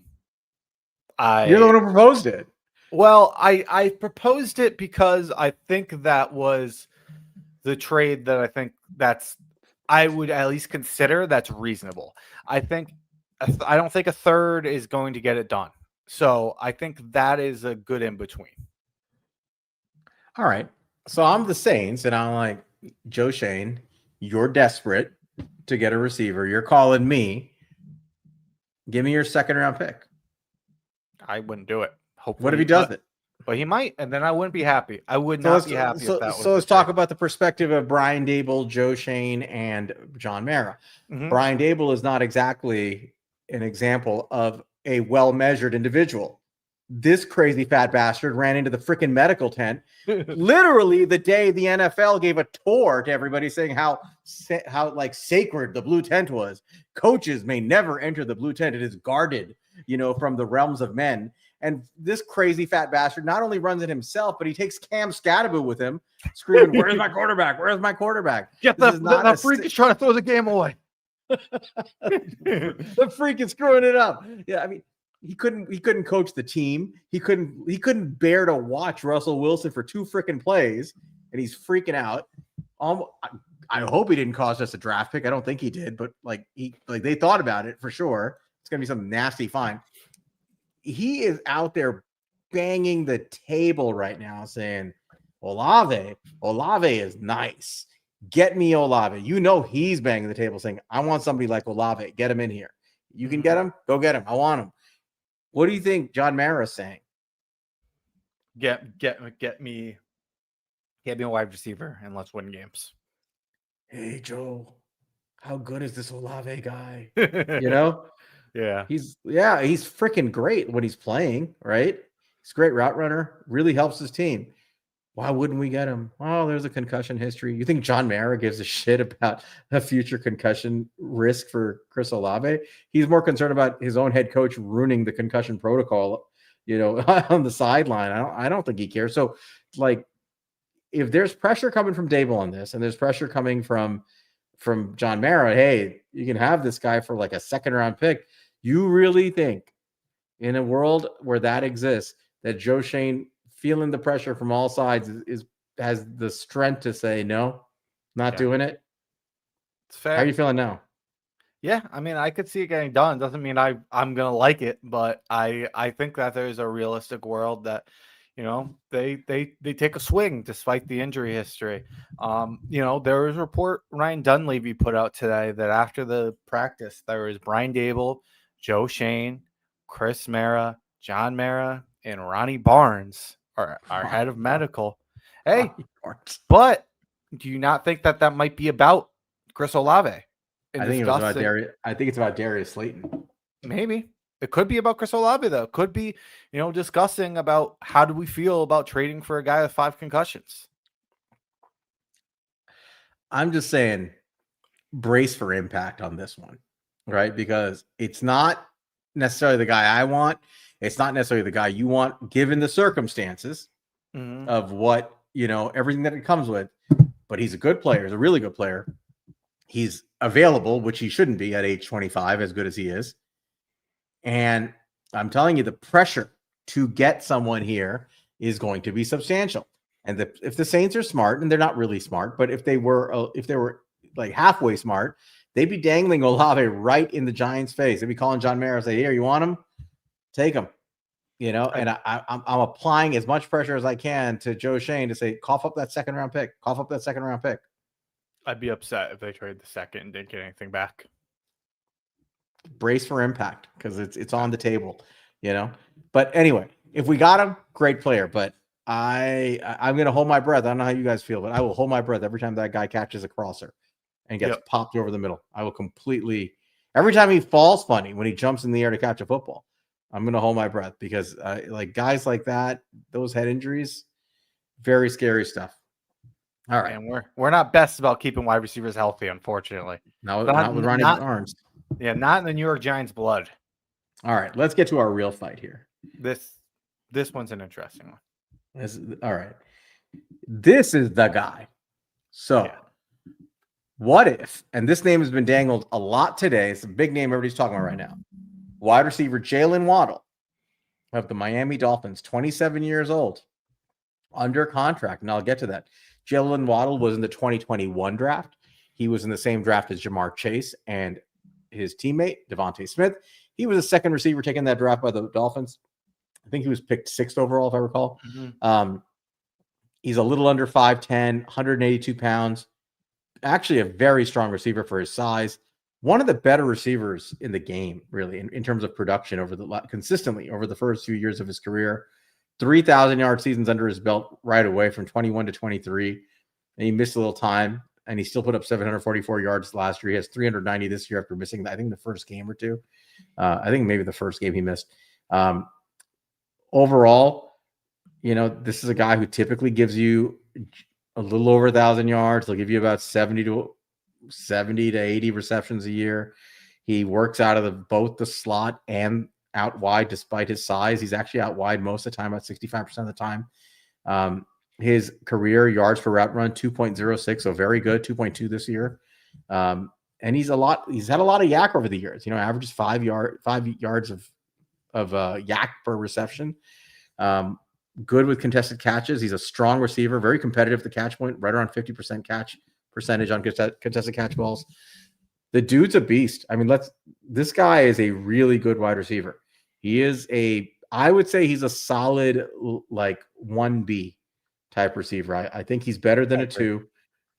the one who proposed it. Well, I proposed it because I think that was the trade that I would at least consider that's reasonable. I don't think a third is going to get it done. So I think that is a good in between. All right. So I'm the Saints, and I'm like, Joe Shane, you're desperate to get a receiver. You're calling me. Give me your second round pick. I wouldn't do it. Hopefully, what if he does it? But he might, and then I wouldn't be happy. I would not be happy if that was. So let's talk about the perspective of Brian Daboll, Joe Shane, and John Mara. Brian Daboll is not exactly an example of a well-measured individual. This crazy fat bastard ran into the freaking medical tent literally the day the NFL gave a tour to everybody saying how like sacred the blue tent was. Coaches may never enter the blue tent. It is guarded, from the realms of men. And this crazy fat bastard not only runs it himself, but he takes Cam Scatterbo with him, screaming, "Where's my quarterback? Where's my quarterback?" Get the freak is trying to throw the game away. The freak is screwing it up. Yeah, I mean, he couldn't coach the team. He couldn't bear to watch Russell Wilson for 2 freaking plays, and he's freaking out. I hope he didn't cost us a draft pick. I don't think he did, but they thought about it for sure. It's gonna be some nasty fine. He is out there banging the table right now, saying, "Olave is nice. Get me Olave." He's banging the table saying, "I want somebody like Olave. Get him in here. You can get him. Go get him. I want him." What do you think John Mara is saying? Get me a wide receiver and let's win games. Hey Joe, how good is this Olave guy? Yeah. He's freaking great when he's playing, right? He's a great route runner, really helps his team. Why wouldn't we get him? Oh, there's a concussion history. You think John Mara gives a shit about a future concussion risk for Chris Olave? He's more concerned about his own head coach ruining the concussion protocol, on the sideline. I don't think he cares. So, if there's pressure coming from Daboll on this, and there's pressure coming from John Mara, hey, you can have this guy for like a second round pick. You really think in a world where that exists that Joe Shane, feeling the pressure from all sides, has the strength to say no, not doing it? It's fair. How are you feeling now? Yeah, I mean, I could see it getting done. Doesn't mean I'm gonna like it, but I think that there's a realistic world that they take a swing despite the injury history. There was a report Ryan Dunleavy put out today that after the practice there was Brian Daboll, Joe Shane, Chris Mara, John Mara, and Ronnie Barnes, our head of medical. Hey, Ronnie Barnes. but do you not think that might be about Chris Olave? I think it's about Darius Slayton. Maybe it could be about Chris Olave, though. It could be, discussing about how do we feel about trading for a guy with 5 concussions. I'm just saying, brace for impact on this one, right? Because it's not necessarily the guy I want. It's not necessarily the guy you want, given the circumstances of what, everything that it comes with. But he's a good player. He's a really good player. He's available, which he shouldn't be at age 25, as good as he is. And I'm telling you, the pressure to get someone here is going to be substantial. And if the Saints are smart, and they're not really smart, but if they were like halfway smart, they'd be dangling Olave right in the Giants' face. They'd be calling John Mara and say, "Here, you want him? Take him." And I'm applying as much pressure as I can to Joe Shane to say, cough up that second round pick. Cough up that second round pick. I'd be upset if they traded the second and didn't get anything back. Brace for impact, because it's on the table, But anyway, if we got him, great player. But I'm going to hold my breath. I don't know how you guys feel, but I will hold my breath every time that guy catches a crosser and gets popped over the middle. I will completely, every time he falls funny when he jumps in the air to catch a football, I'm going to hold my breath, because like guys like that, those head injuries, very scary stuff. All right. And we're not best about keeping wide receivers healthy, unfortunately. Not with Ronnie Barnes. Yeah, not in the New York Giants' blood. All right, let's get to our real fight here. This one's an interesting one. All right. This is the guy. So what if, and this name has been dangled a lot today. It's a big name everybody's talking about right now. Wide receiver Jaylen Waddle of the Miami Dolphins, 27 years old, under contract. And I'll get to that. Jaylen Waddle was in the 2021 draft. He was in the same draft as Jamar Chase and his teammate, Devontae Smith. He was a second receiver taken that draft by the Dolphins. I think he was picked 6th overall, if I recall. He's a little under 5'10", 182 pounds. Actually a very strong receiver for his size. One of the better receivers in the game, really, in terms of production consistently over the first few years of his career. 3,000-yard seasons under his belt right away from 21 to 23. And he missed a little time, and he still put up 744 yards last year. He has 390 this year after missing, I think, the first game or two. I think maybe the first game he missed. Overall, this is a guy who typically gives you a little over 1,000 yards. He'll give you about 70 to 80 receptions a year. He works out of both the slot and out wide despite his size. He's actually out wide most of the time, about 65% of the time. His career yards per route run, 2.06, so very good, 2.2 this year. And he's had a lot of yak over the years, averages 5 yards of yak per reception. Good with contested catches. He's a strong receiver, very competitive at the catch point, right around 50% catch percentage on contested catch balls. The dude's a beast. I mean, this guy is a really good wide receiver. I would say he's a solid, like 1B type receiver. I think he's better than a 2.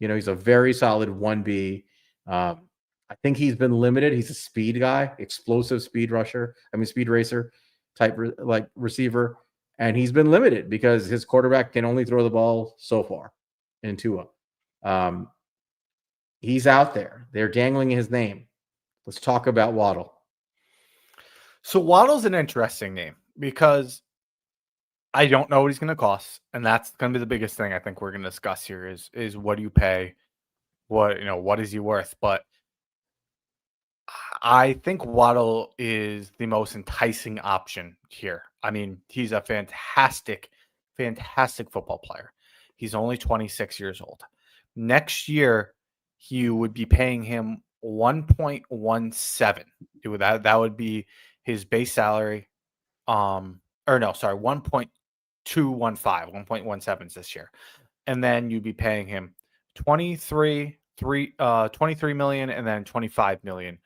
He's a very solid 1B. I think he's been limited. He's a speed guy, explosive speed racer type like receiver. And he's been limited because his quarterback can only throw the ball so far in Tua. He's out there. They're dangling his name. Let's talk about Waddle. So Waddle's an interesting name because I don't know what he's going to cost. And that's going to be the biggest thing I think we're going to discuss here is what do you pay? What is he worth? But I think Waddle is the most enticing option here. I mean, he's a fantastic, fantastic football player. He's only 26 years old. Next year, you would be paying him 1.17. That would be his base salary. 1.215, 1.17 this year. And then you'd be paying him 23 million and then 25 million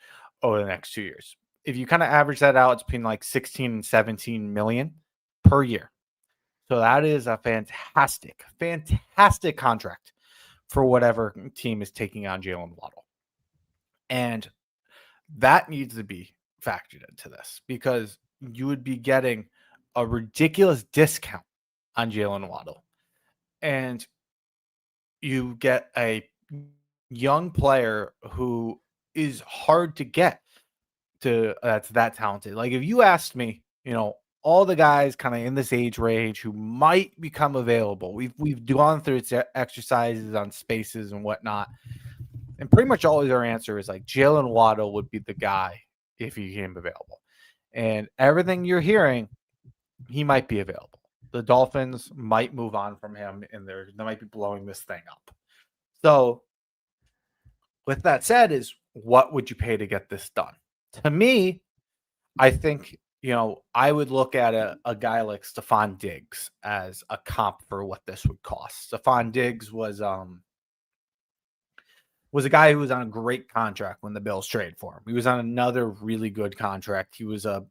over the next 2 years. If you kind of average that out, it's between like 16 and 17 million per year. So that is a fantastic, fantastic contract for whatever team is taking on Jaylen Waddle. And that needs to be factored into this because you would be getting a ridiculous discount on Jaylen Waddle. And you get a young player who is hard to get to that's that talented. Like if you asked me, all the guys kind of in this age range who might become available, we've gone through its exercises on spaces and whatnot, and pretty much always our answer is like Jaylen Waddle would be the guy if he became available. And everything you're hearing, he might be available. The Dolphins might move on from him, and they might be blowing this thing up. So, with that said, is what would you pay to get this done? To me, I think I would look at a guy like Stephon Diggs as a comp for what this would cost. Stephon Diggs was a guy who was on a great contract when the Bills traded for him. He was on another really good contract. He was a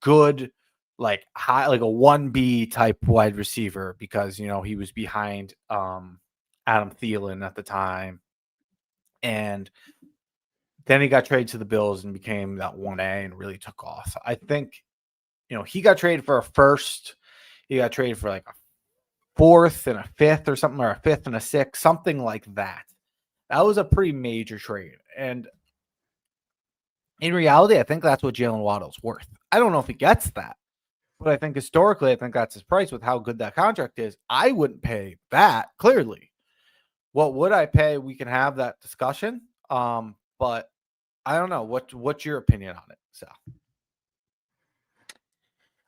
good, like high, like a 1B type wide receiver because he was behind Adam Thielen at the time, and then he got traded to the Bills and became that 1A and really took off. I think he got traded for a first. He got traded for like a fourth and a fifth or something, or a fifth and a sixth, something like that. That was a pretty major trade. And in reality, I think that's what Jaylen Waddle's worth. I don't know if he gets that, but I think historically, I think that's his price with how good that contract is. I wouldn't pay that, clearly. What would I pay? We can have that discussion. But I don't know. What's your opinion on it, Sal?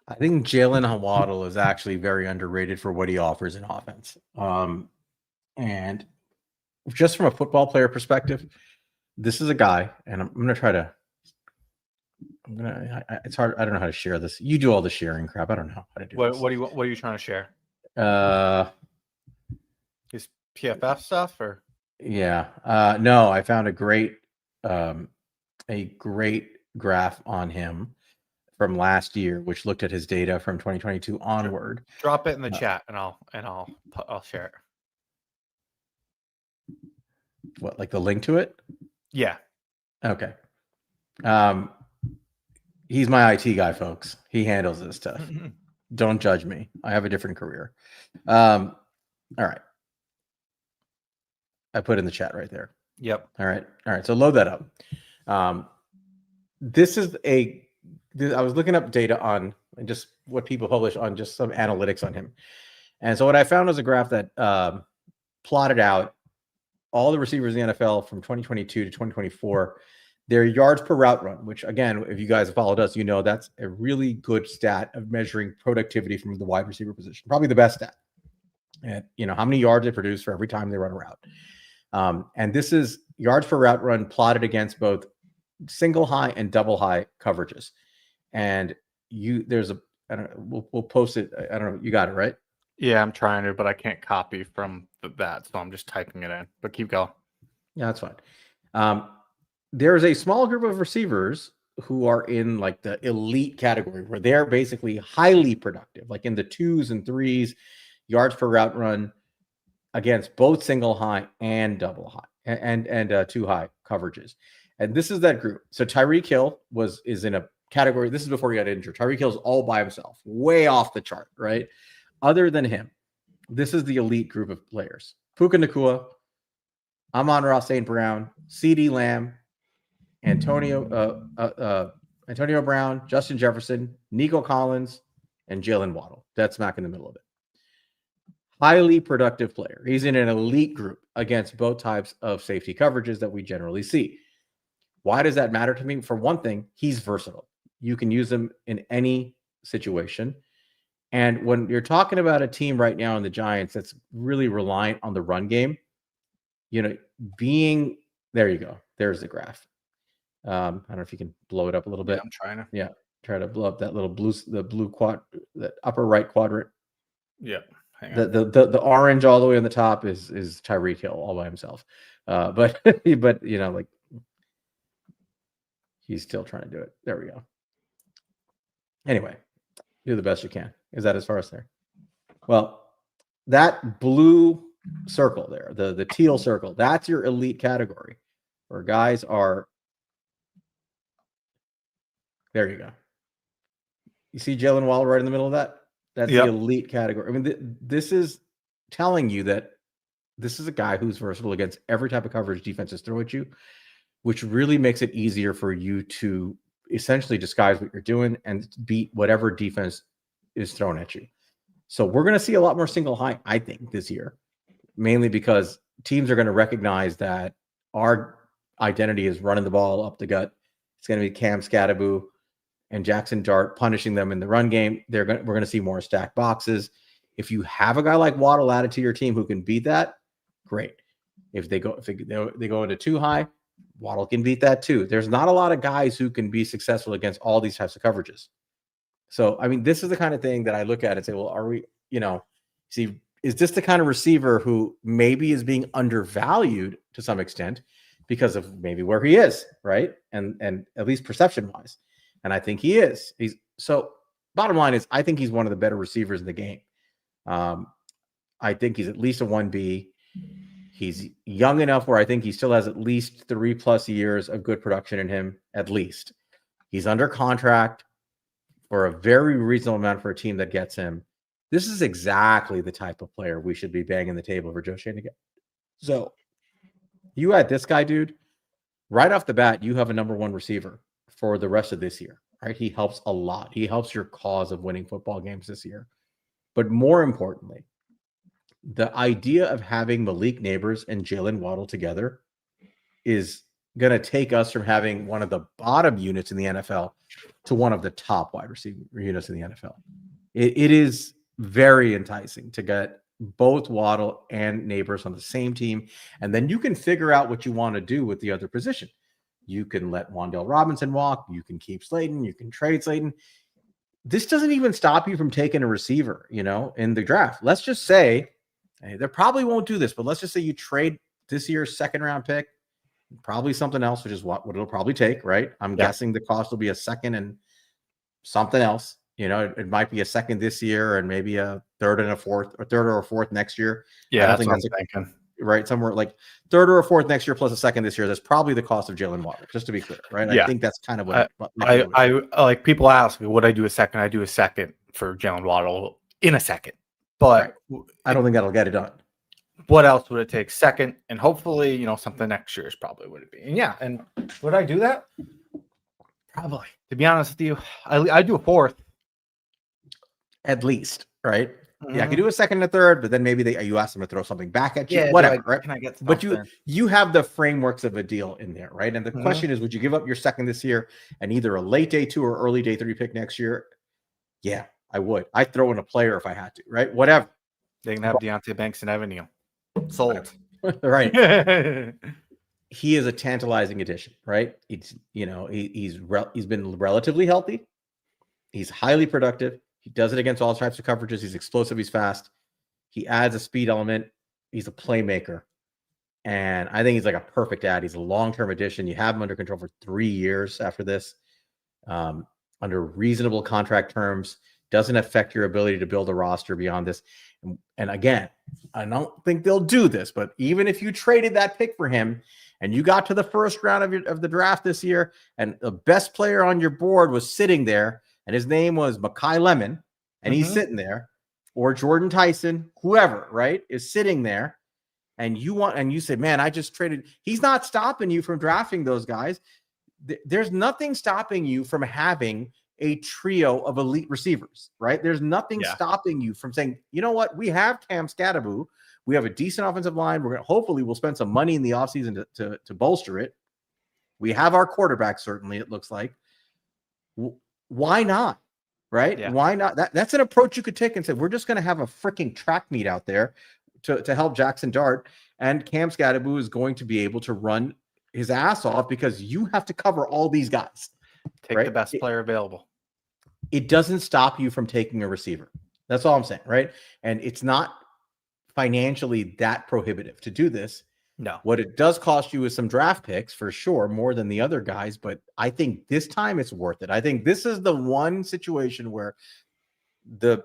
I think Jaylen Waddle is actually very underrated for what he offers in offense. And just from a football player perspective, this is a guy, and I'm going to try to. It's hard. I don't know how to share this. You do all the sharing crap. I don't know how to do this. What are you trying to share? His PFF stuff, or yeah. No, I found a great graph on him from last year, which looked at his data from 2022 onward. Drop it in the chat, and I'll share it. What, like the link to it? Yeah. Okay. He's my IT guy, folks. He handles this stuff. Don't judge me. I have a different career. All right. I put in the chat right there. Yep. All right. So load that up. I was looking up data on just what people publish on just some analytics on him. And so what I found was a graph that plotted out all the receivers in the NFL from 2022 to 2024, their yards per route run, which again, if you guys have followed us, that's a really good stat of measuring productivity from the wide receiver position. Probably the best stat. And how many yards they produce for every time they run a route. And this is yards per route run plotted against both single high and double high coverages. And we'll post it. I don't know. You got it, right? Yeah, I'm trying to, but I can't copy from that. So I'm just typing it in, but keep going. Yeah, that's fine. There is a small group of receivers who are in like the elite category where they're basically highly productive, like in the 2s and 3s yards per route run against both single high and double high and two high coverages. And this is that group. So Tyreek Hill is in a category. This is before he got injured. Tyreek Hill's all by himself, way off the chart, right? Other than him, this is the elite group of players. Puka Nacua, Amon-Ra St. Brown, CeeDee Lamb, Antonio Brown, Justin Jefferson, Nico Collins, and Jaylen Waddle. That's smack in the middle of it. Highly productive player. He's in an elite group against both types of safety coverages that we generally see. Why does that matter to me? For one thing, he's versatile. You can use him in any situation. And when you're talking about a team right now in the Giants that's really reliant on the run game, there you go. There's the graph. I don't know if you can blow it up a little bit. Yeah, I'm trying to. Yeah, try to blow up that little the upper right quadrant. Yeah. The orange all the way on the top is Tyreek Hill all by himself. But he's still trying to do it. There we go. Anyway, do the best you can. Is that as far as there? Well, that blue circle there, the teal circle, that's your elite category where guys are. There you go. You see Jaylen Waddle right in the middle of that? That's the Yep. elite category. I mean, this is telling you that this is a guy who's versatile against every type of coverage defenses throw at you, which really makes it easier for you to essentially disguise what you're doing and beat whatever defense is thrown at you. So we're going to see a lot more single high, I think, this year, mainly because teams are going to recognize that our identity is running the ball up the gut. It's going to be Cam Scattaboo and Jackson Dart punishing them in the run game. We're going to see more stacked boxes. If you have a guy like Waddle added to your team who can beat that, great. If they go into too high, Waddle can beat that too. There's not a lot of guys who can be successful against all these types of coverages. So, I mean, this is the kind of thing that I look at and say, well, are we, is this the kind of receiver who maybe is being undervalued to some extent because of maybe where he is, right? And at least perception wise. And I think he is. So bottom line is, I think he's one of the better receivers in the game. I think he's at least a 1B. He's young enough where I think he still has at least 3+ years of good production in him, at least. He's under contract for a very reasonable amount for a team that gets him. This is exactly the type of player we should be banging the table for Joe Shane to get. So you had this guy, dude, right off the bat, you have a number 1 receiver for the rest of this year, right? He helps a lot. He helps your cause of winning football games this year. But more importantly, the idea of having Malik Neighbors and Jaylen Waddle together is going to take us from having one of the bottom units in the NFL to one of the top wide receiver units in the NFL. It is very enticing to get both Waddle and Neighbors on the same team, and then you can figure out what you want to do with the other position. You can let Wan'Dale Robinson walk. You can keep Slayton. You can trade Slayton. This doesn't even stop you from taking a receiver, in the draft. Let's just say, they probably won't do this, but let's just say you trade this year's second-round pick, probably something else, which is what it'll probably take, right? I'm guessing the cost will be a second and something else. It might be a second this year and maybe a third and a fourth, or third or a fourth next year. Yeah, that's what I'm thinking. Right, somewhere like third or a fourth next year plus a second this year. That's probably the cost of Jaylen Waddle, just to be clear, right? Yeah. I think that's kind of what I like. People ask me, would I do a second? I do a second for Jaylen Waddle in a second, but I don't think that'll get it done. What else would it take? Second, and hopefully, something next year is probably what it'd be. And would I do that? Probably. To be honest with you, I do a fourth, at least, right? Mm-hmm. Yeah, I could do a second and a third, but then maybe you ask them to throw something back at you, whatever, right? Can I get but you have the frameworks of a deal in there, right? And the question is, would you give up your second this year and either a late day 2 or early day 3 pick next year? Yeah, I would. I'd throw in a player if I had to, right? Whatever. They can have Deonte Banks and Evan Neal. Sold. Right. He is a tantalizing addition, right? He's been relatively healthy. He's highly productive. He does it against all types of coverages. He's explosive. He's fast. He adds a speed element. He's a playmaker. And I think he's like a perfect add. He's a long-term addition. You have him under control for 3 years after this, under reasonable contract terms. Doesn't affect your ability to build a roster beyond this. And again, I don't think they'll do this, but even if you traded that pick for him and you got to the first round of the draft this year and the best player on your board was sitting there, and his name was Mekhi Lemon, and he's sitting there, or Jordan Tyson, whoever, right, is sitting there, and you say, man, I just traded. He's not stopping you from drafting those guys. There's nothing stopping you from having a trio of elite receivers, right? There's nothing stopping you from saying, you know what, we have Cam Scattaboo. We have a decent offensive line. Hopefully we'll spend some money in the offseason to bolster it. We have our quarterback, certainly, it looks like. Why not? Right? Yeah. Why not? That's an approach you could take and say, we're just going to have a freaking track meet out there to help Jackson Dart, and Cam Scattaboo is going to be able to run his ass off because you have to cover all these guys. Take the best player available. It doesn't stop you from taking a receiver. That's all I'm saying, right? And it's not financially that prohibitive to do this. No. What it does cost you is some draft picks for sure, more than the other guys, but I think this time it's worth it. I think this is the one situation where the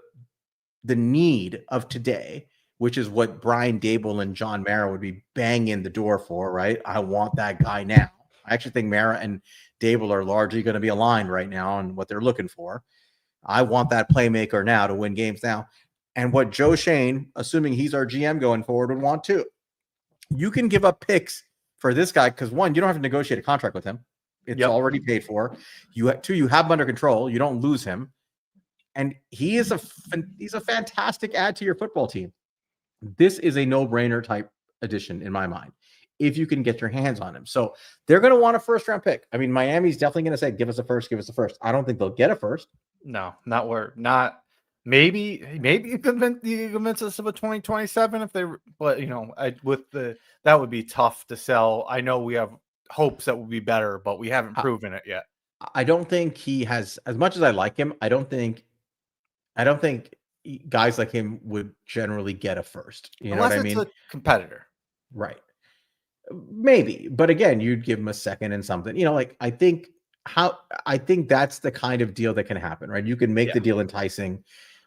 need of today, which is what Brian Dable and John Mara would be banging the door for, right? I want that guy now. I actually think Mara and Dable are largely going to be aligned right now on what they're looking for. I want that playmaker now to win games now. And what Joe Shane, assuming he's our GM going forward, would want too. You can give up picks for this guy because, one, you don't have to negotiate a contract with him. It's already paid for. Two, you have him under control. You don't lose him. And he's a fantastic add to your football team. This is a no-brainer type addition in my mind, if you can get your hands on him. So they're going to want a first-round pick. I mean, Miami's definitely going to say, give us a first. I don't think they'll get a first. No, not. Maybe you convince us of a 2027 if they, but that would be tough to sell. I know we have hopes that will be better, but we haven't proven it yet. I don't think he has, as much as I like him, I don't think guys like him would generally get a first. You know what I mean? Unless it's a competitor. Right. Maybe. But again, you'd give him a second and something. I think that's the kind of deal that can happen, right? You can make the deal enticing.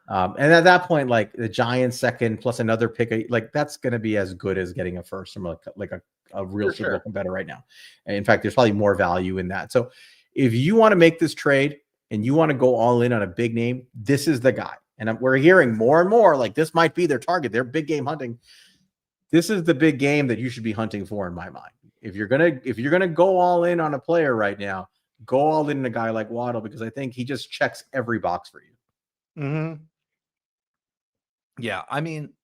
And at that point, like the Giants second plus another pick, like that's going to be as good as getting a first from like a real Super Bowl competitor right now. And in fact, there's probably more value in that. So if you want to make this trade and you want to go all in on a big name, this is the guy. And we're hearing more and more like this might be their target. They're big game hunting. This is the big game that you should be hunting for in my mind. If you're gonna go all in on a player right now, go all in a guy like Waddle, because I think he just checks every box for you. Mm-hmm. Yeah, I mean,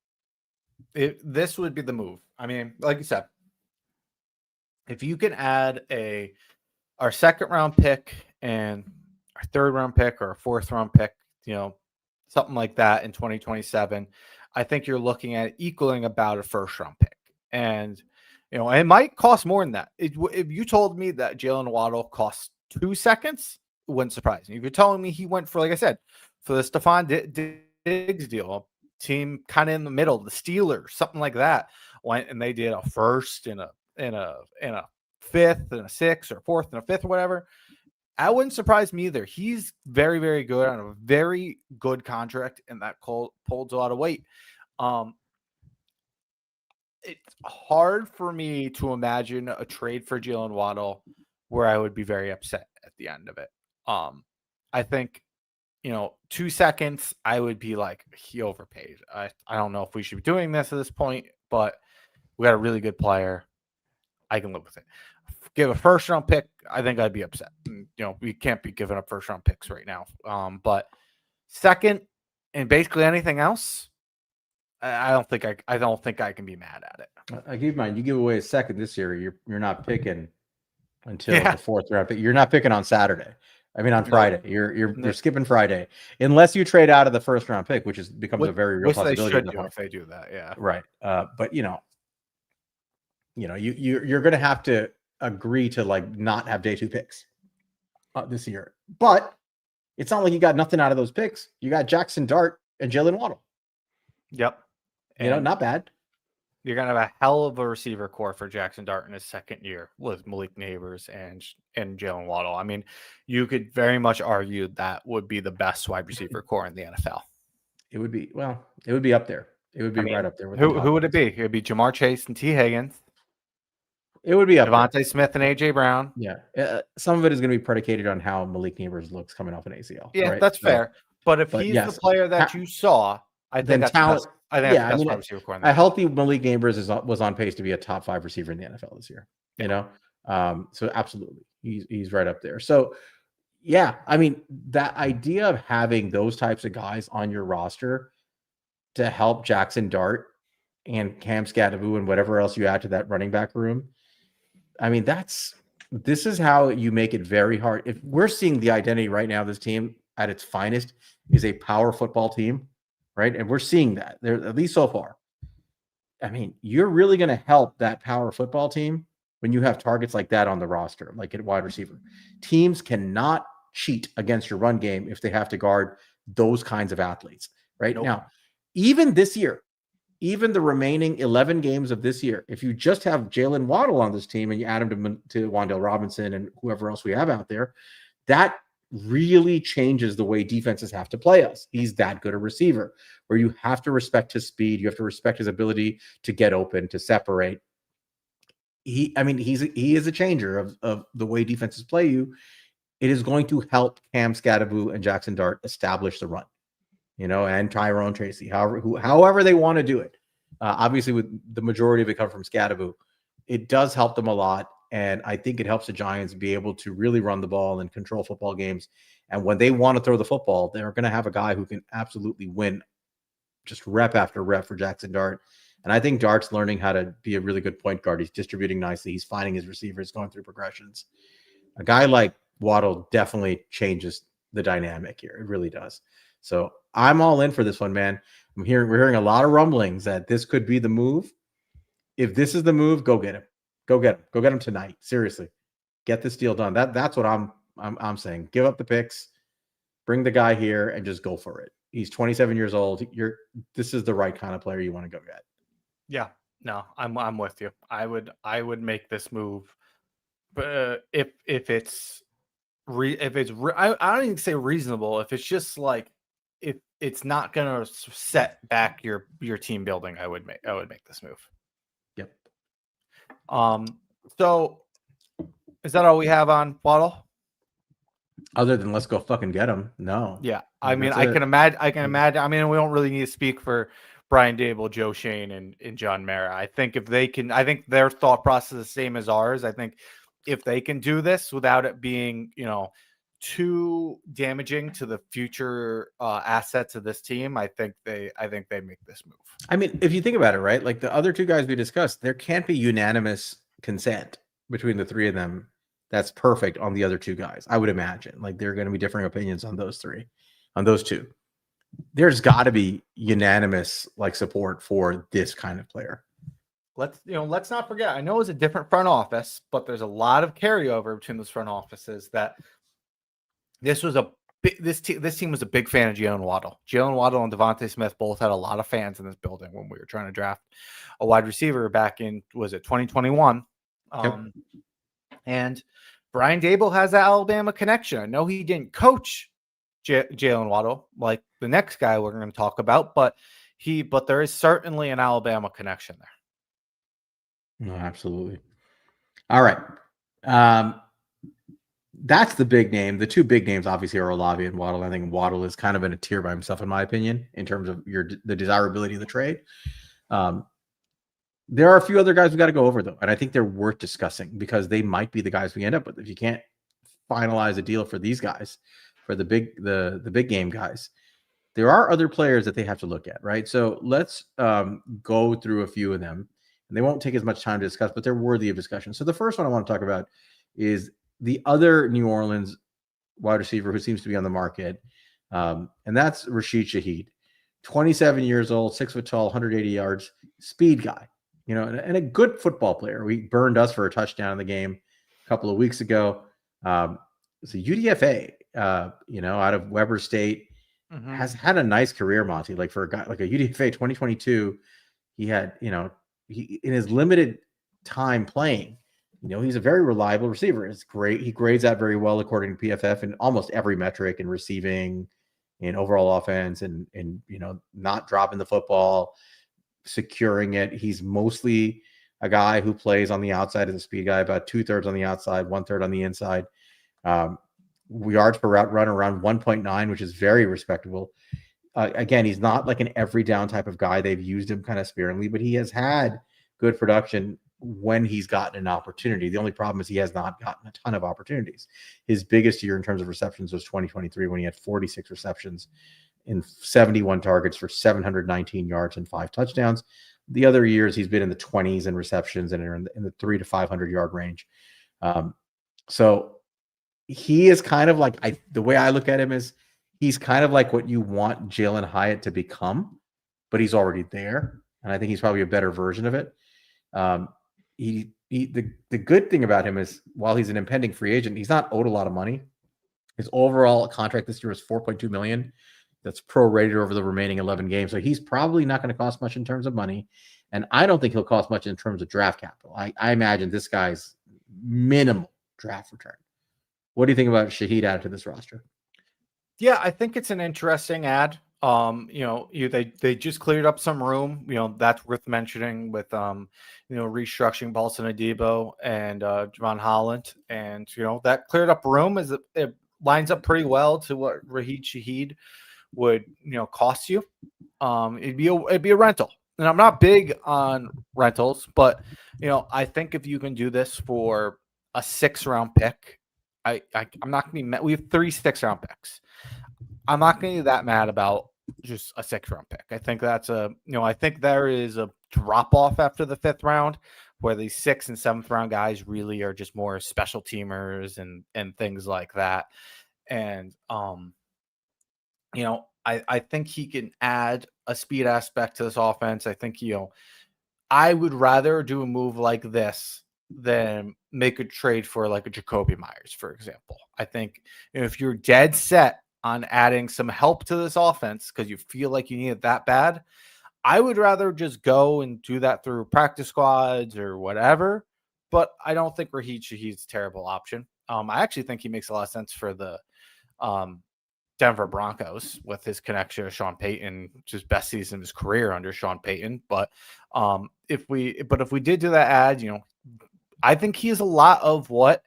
this would be the move. I mean, like you said, if you can add our second round pick and our third round pick or a fourth round pick, something like that in 2027, I think you're looking at equaling about a first round pick. And, it might cost more than that. If you told me that Jaylen Waddle costs 2 seconds, it wouldn't surprise me. If you're telling me he went for, like I said, for the Stephon Diggs deal, team kind of in the middle, the Steelers, something like that, went and they did a first and a fifth and a sixth or fourth and a fifth or whatever, that wouldn't surprise me either. He's very, very good on a very good contract, and that holds a lot of weight. It's hard for me to imagine a trade for Jaylen Waddle where I would be very upset at the end of it. I think 2 seconds, I would be like, he overpaid. I don't know if we should be doing this at this point, but we got a really good player. I can live with it. Give a first round pick, I think I'd be upset. We can't be giving up first round picks right now. But second and basically anything else, I don't think I can be mad at it. I keep in mind, you give away a second this year, you're not picking until the fourth round pick. You're not picking on Saturday. I mean, on Friday, you're skipping Friday unless you trade out of the first round pick, which becomes a very real possibility. They should do if they do that, yeah. Right. But you're going to have to agree to like not have day 2 picks this year. But it's not like you got nothing out of those picks. You got Jackson Dart and Jaylen Waddle. Yep. And not bad. You're going to have a hell of a receiver core for Jackson Dart in his second year with Malik Neighbors and Jaylen Waddle. I mean, you could very much argue that would be the best wide receiver core in the NFL. It would be up there. It would be right up there. With who would it be? It would be Jamar Chase and T. Higgins. It would be up Devontae Smith and A.J. Brown. Yeah. Some of it is going to be predicated on how Malik Neighbors looks coming off an ACL. Yeah, right? that's fair. But if he's the player that you saw, I think that's talent. A healthy Malik Neighbors was on pace to be a top 5 receiver in the NFL this year. So absolutely, he's right up there. So yeah, I mean, that idea of having those types of guys on your roster to help Jackson Dart and Cam Scadaboo and whatever else you add to that running back room, I mean, this is how you make it very hard. If we're seeing the identity right now, this team at its finest is a power football team. Right. And we're seeing that there, at least so far. I mean, you're really going to help that power football team when you have targets like that on the roster, like at wide receiver. Teams cannot cheat against your run game if they have to guard those kinds of athletes. Right now, even this year, even the remaining 11 games of this year, if you just have Jaylen Waddle on this team and you add him to Wan'Dale Robinson and whoever else we have out there, that really changes the way defenses have to play us. He's that good a receiver where you have to respect his speed. You have to respect his ability to get open, to separate. He is a changer of the way defenses play you. it is going to help Cam Scatteraboo and Jackson Dart establish the run, and Tyrone Tracy, however they want to do it. Obviously, with the majority of it come from Scatteraboo, it does help them a lot. And I think it helps the Giants be able to really run the ball and control football games. And when they want to throw the football, they're going to have a guy who can absolutely win just rep after rep for Jackson Dart. And I think Dart's learning how to be a really good point guard. He's distributing nicely. He's finding his receivers, going through progressions. A guy like Waddle definitely changes the dynamic here. It really does. So I'm all in for this one, man. We're hearing a lot of rumblings that this could be the move. If this is the move, go get him. Go get him. Go get him tonight. Seriously, get this deal done. That's what I'm saying. Give up the picks, bring the guy here, and just go for it. He's 27 years old. This is the right kind of player you want to go get. Yeah, no, I'm with you. I would make this move, but if it's I don't even say reasonable. If it's just like if it's not going to set back your team building, I would make this move. Yep. So is that all we have on Waddle? Other than let's go fucking get him. No. Yeah. I mean, I can imagine. I mean, we don't really need to speak for Brian Dable, Joe Shane, and John Mara. I think if they can, I think their thought process is the same as ours. I think if they can do this without it being, too damaging to the future assets of this team, I think they make this move. I mean, if you think about it, right? Like the other two guys we discussed, there can't be unanimous consent between the three of them. That's perfect on the other two guys. I would imagine like there are going to be differing opinions on those two. There's got to be unanimous like support for this kind of player. Let's not forget. I know it's a different front office, but there's a lot of carryover between those front offices. That this team was a big fan of Jaylen Waddle. Jaylen Waddle and Devontae Smith both had a lot of fans in this building when we were trying to draft a wide receiver back in 2021. Yep. And Brian Dable has that Alabama connection. I know he didn't coach Jaylen Waddle like the next guy we're going to talk about, but there is certainly an Alabama connection there. No, absolutely. All right. That's the big name. The two big names obviously are Olave and Waddle. I think Waddle is kind of in a tier by himself, in my opinion, in terms of the desirability of the trade. There are a few other guys we got to go over though, and I think they're worth discussing because they might be the guys we end up with. If you can't finalize a deal for these guys, for the big game guys, there are other players that they have to look at, right? So let's go through a few of them, and they won't take as much time to discuss, but they're worthy of discussion. So the first one I want to talk about is the other New Orleans wide receiver who seems to be on the market, and that's Rashid Shaheed, 27 years old, 6 foot tall, 180 yards, speed guy, and a good football player. We burned us for a touchdown in the game a couple of weeks ago. It's a UDFA, out of Weber State, has had a nice career, Monty. Like for a guy like a UDFA 2022, he had, he in his limited time playing, he's a very reliable receiver. It's great. He grades that very well according to PFF in almost every metric in receiving, in overall offense, and not dropping the football, securing it. He's mostly a guy who plays on the outside as a speed guy, about 2/3 on the outside, 1/3 on the inside. Yards per route run around 1.9, which is very respectable. Again, he's not like an every down type of guy. They've used him kind of sparingly, but he has had good production when he's gotten an opportunity. The only problem is he has not gotten a ton of opportunities. His biggest year in terms of receptions was 2023 when he had 46 receptions in 71 targets for 719 yards and 5 touchdowns. The other years he's been in the 20s in receptions and in the 300 to 500 yard range. So he is kind of like, the way I look at him is he's kind of like what you want Jalen Hyatt to become, but he's already there. And I think he's probably a better version of it. The good thing about him is while he's an impending free agent, he's not owed a lot of money. His overall contract this year was $4.2 million. That's prorated over the remaining 11 games. So he's probably not going to cost much in terms of money. And I don't think he'll cost much in terms of draft capital. I imagine this guy's minimal draft return. What do you think about Shaheed added to this roster? Yeah, I think it's an interesting ad. They just cleared up some room. That's worth mentioning with restructuring Paulson Adebo and Javon Holland, and that cleared up room as it lines up pretty well to what Rashid Shaheed would cost you. It'd be a rental, and I'm not big on rentals, but I think if you can do this for a 6th-round pick, I'm not gonna be mad. We have 3 6th-round picks. I'm not gonna be that mad about just a 6th-round pick. I think I think there is a drop off after the 5th round where the 6th and 7th round guys really are just more special teamers and things like that. And I think he can add a speed aspect to this offense. I think, I would rather do a move like this than make a trade for like a Jakobi Meyers, for example. I think if you're dead set on adding some help to this offense because you feel like you need it that bad, I would rather just go and do that through practice squads or whatever. But I don't think Rashid Shaheed's a terrible option. I actually think he makes a lot of sense for the Denver Broncos with his connection to Sean Payton, just best season of his career under Sean Payton. But if we did do that ad, I think he is a lot of what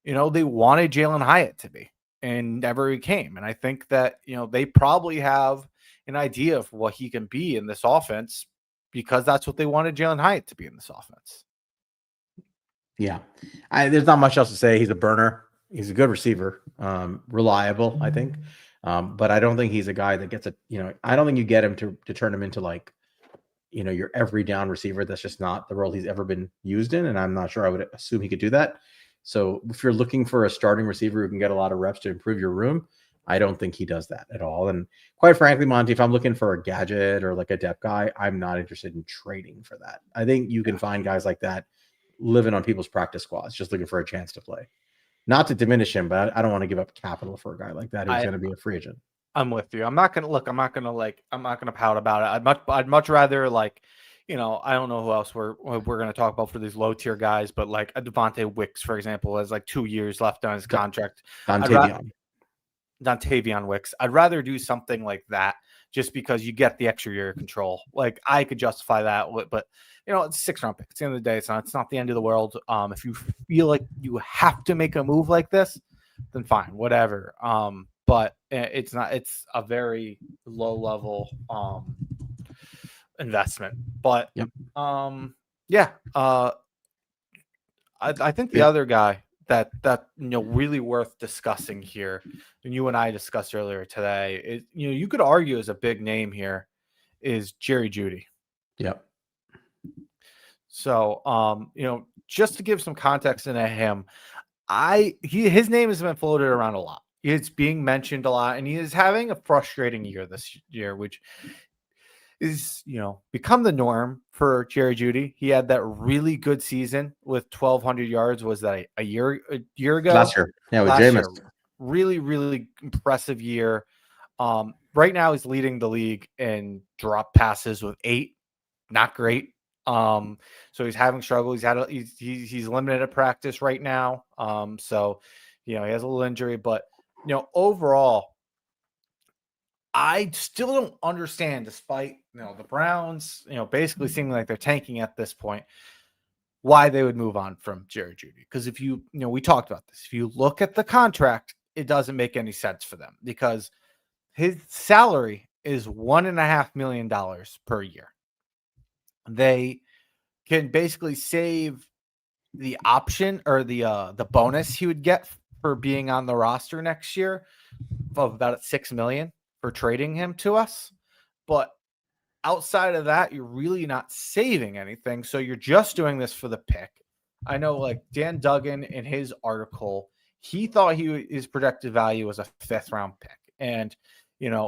they wanted Jalen Hyatt to be and never became. And I think that they probably have an idea of what he can be in this offense because that's what they wanted Jalen Hyatt to be in this offense. Yeah, there's not much else to say. He's a burner. He's a good receiver, reliable, I think. But I don't think he's a guy that gets I don't think you get him to turn him into like, your every down receiver. That's just not the role he's ever been used in. And I'm not sure I would assume he could do that. So if you're looking for a starting receiver who can get a lot of reps to improve your room, I don't think he does that at all. And quite frankly, Monty, if I'm looking for a gadget or like a depth guy, I'm not interested in trading for that. I think you can find guys like that living on people's practice squads, just looking for a chance to play. Not to diminish him, but I don't want to give up capital for a guy like that who's going to be a free agent. I'm with you. I'm not going to pout about it. I'd much rather I don't know who else we're going to talk about for these low tier guys, but like a Devontae Wicks, for example, has like 2 years left on his contract. Dontayvion Wicks. I'd rather do something like that just because you get the extra year of control. Like I could justify that, but it's a 6th-round pick. At the end of the day, it's not the end of the world. If you feel like you have to make a move like this, then fine, whatever. But it's not. It's a very low level investment. But yep. I think the other guy that really worth discussing here, and you and I discussed earlier today, is you could argue as a big name here is Jerry Jeudy. Yep. So just to give some context into him, his name has been floated around a lot. It's being mentioned a lot, and he is having a frustrating year this year, which is, become the norm for Jerry Jeudy. He had that really good season with 1,200 yards. Was that a year ago? Last year. Yeah, with Jameis. Really, really impressive year. Right now he's leading the league in drop passes with 8. Not great. So he's having struggle. He's limited at practice right now. So he has a little injury, but overall, I still don't understand, despite the Browns, basically seeming like they're tanking at this point, why they would move on from Jerry Jeudy. Because if we talked about this. If you look at the contract, it doesn't make any sense for them because his salary is $1.5 million per year. They can basically save the option or the bonus he would get for being on the roster next year of about $6 million for trading him to us. But outside of that, you're really not saving anything. So you're just doing this for the pick. I know like Dan Duggan in his article, he thought his projected value was a 5th-round pick. And,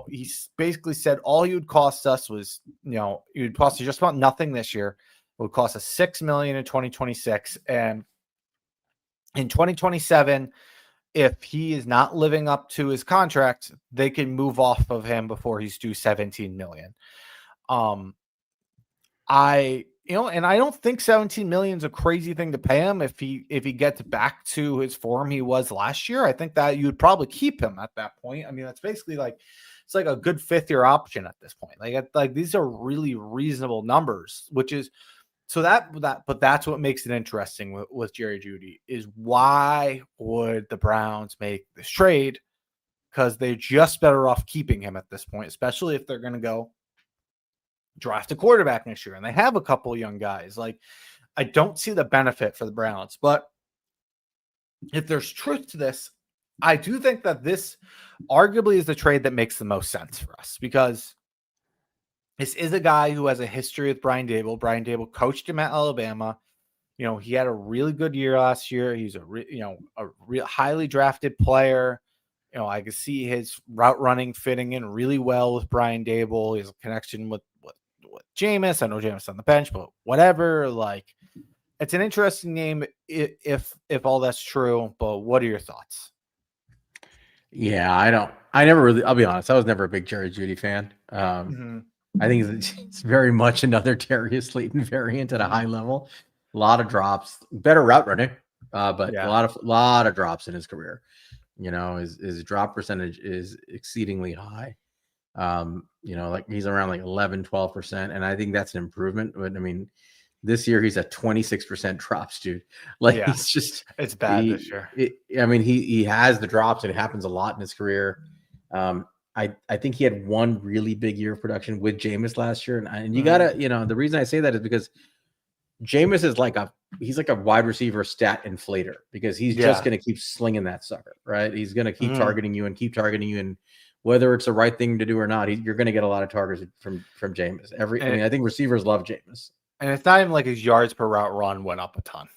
he basically said all he would cost us was, it would cost us just about nothing this year. It would cost us $6 million in 2026. And in 2027, if he is not living up to his contract, they can move off of him before he's due $17 million. And I don't think $17 million is a crazy thing to pay him if he gets back to his form he was last year. I think that you would probably keep him at that point. I mean, that's basically like it's like a good 5th-year option at this point. Like these are really reasonable numbers, which is so but that's what makes it interesting with Jerry Jeudy is why would the Browns make this trade? Because they're just better off keeping him at this point, especially if they're going to go draft a quarterback next year. And they have a couple young guys. Like, I don't see the benefit for the Browns. But if there's truth to this, I do think that this arguably is the trade that makes the most sense for us because this is a guy who has a history with Brian Dable. Brian Dable coached him at Alabama. He had a really good year last year. He's a real highly drafted player. I can see his route running fitting in really well with Brian Dable. He has a connection with Jameis. I know Jameis on the bench, but whatever. Like, it's an interesting name if all that's true. But what are your thoughts? Yeah, I'll be honest. I was never a big Jerry Jeudy fan. I think it's very much another Darius Slayton variant at a high level. A lot of drops, better route running, but a lot of drops in his career. His drop percentage is exceedingly high. Like he's around like 11-12%, and I think that's an improvement. But I mean, this year he's at 26% drops, dude. Like it's bad this year. He has the drops, and it happens a lot in his career. I think he had one really big year of production with Jameis last year, and you gotta, the reason I say that is because Jameis is he's like a wide receiver stat inflator because he's just going to keep slinging that sucker, right? He's going to keep targeting you, and whether it's the right thing to do or not, you're going to get a lot of targets from Jameis. I think receivers love Jameis. And it's not even like his yards per route run went up a ton.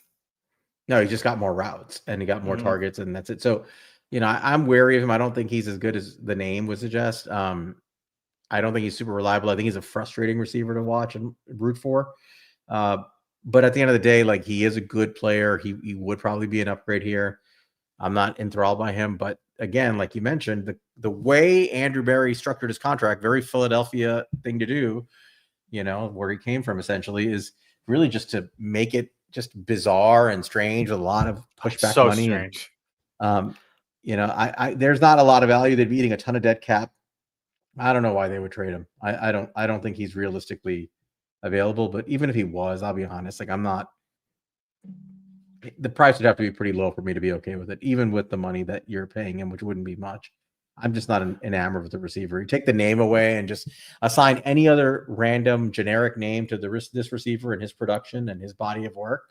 No, he just got more routes and he got more targets, and that's it. So, I'm wary of him. I don't think he's as good as the name would suggest. I don't think he's super reliable. I think he's a frustrating receiver to watch and root for. But at the end of the day, like, he is a good player. He would probably be an upgrade here. I'm not enthralled by him, but again, like you mentioned, the way Andrew Berry structured his contract, very Philadelphia thing to do, where he came from essentially, is really just to make it just bizarre and strange with a lot of pushback money. Strange. And, there's not a lot of value. They'd be eating a ton of dead cap. I don't know why they would trade him. I don't think he's realistically available, but even if he was, I'll be honest, like, the price would have to be pretty low for me to be okay with it, even with the money that you're paying him, which wouldn't be much. I'm just not enamored with the receiver. You take the name away and just assign any other random generic name to this receiver and his production and his body of work.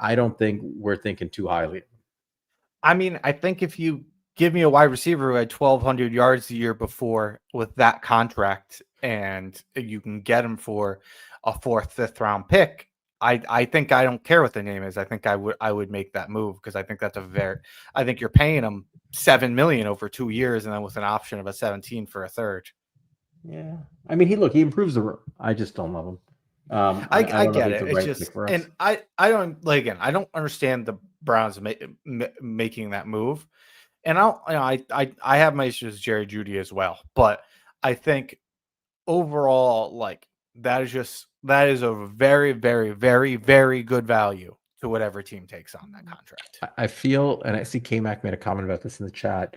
I don't think we're thinking too highly. I mean, I think if you give me a wide receiver who had 1,200 yards the year before with that contract, and you can get him for a 4th, 5th round pick, I think I don't care what the name is. I think I would make that move because I think I think you're paying him $7 million over 2 years, and then with an option of a 17 for a third. Yeah, I mean, he improves the room. I just don't love him. I get it. It's just, and I don't, like, again, I don't understand the Browns making that move. And I have my issues with Jerry Jeudy as well, but I think overall, like, that is a very, very, very, very good value to whatever team takes on that contract. I feel, and I see K-Mac made a comment about this in the chat,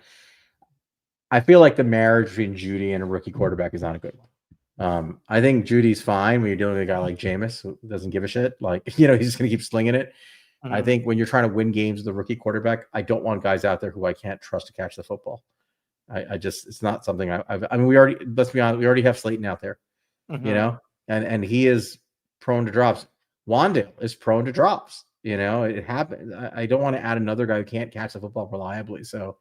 I feel like the marriage between Jeudy and a rookie quarterback is not a good one. I think Judy's fine when you're dealing with a guy like Jameis who doesn't give a shit. Like, he's just going to keep slinging it. I think when you're trying to win games with a rookie quarterback, I don't want guys out there who I can't trust to catch the football. It's not something let's be honest, we already have Slayton out there, and he is prone to drops. Wandale is prone to drops. It happens. I don't want to add another guy who can't catch the football reliably. So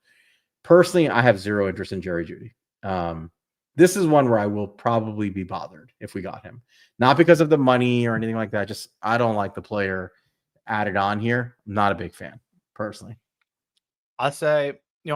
personally, I have zero interest in Jerry Jeudy. This is one where I will probably be bothered if we got him, not because of the money or anything like that. Just, I don't like the player added on here. I'm not a big fan personally. I say,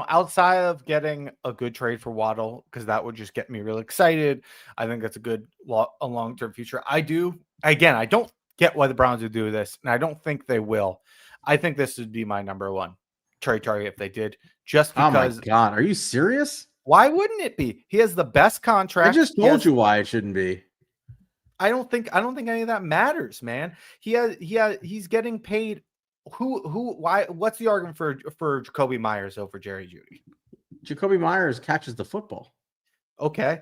outside of getting a good trade for Waddle, because that would just get me really excited. I think that's a long-term future. I don't get why the Browns would do this, and I don't think they will. I think this would be my number one trade target if they did, just because. Oh my God, are you serious? Why wouldn't it be? He has the best contract. I just told you why it shouldn't be. I don't think any of that matters, man. He's getting paid. Why? What's the argument for Jakobi Meyers over Jerry Jeudy? Jakobi Meyers catches the football. Okay,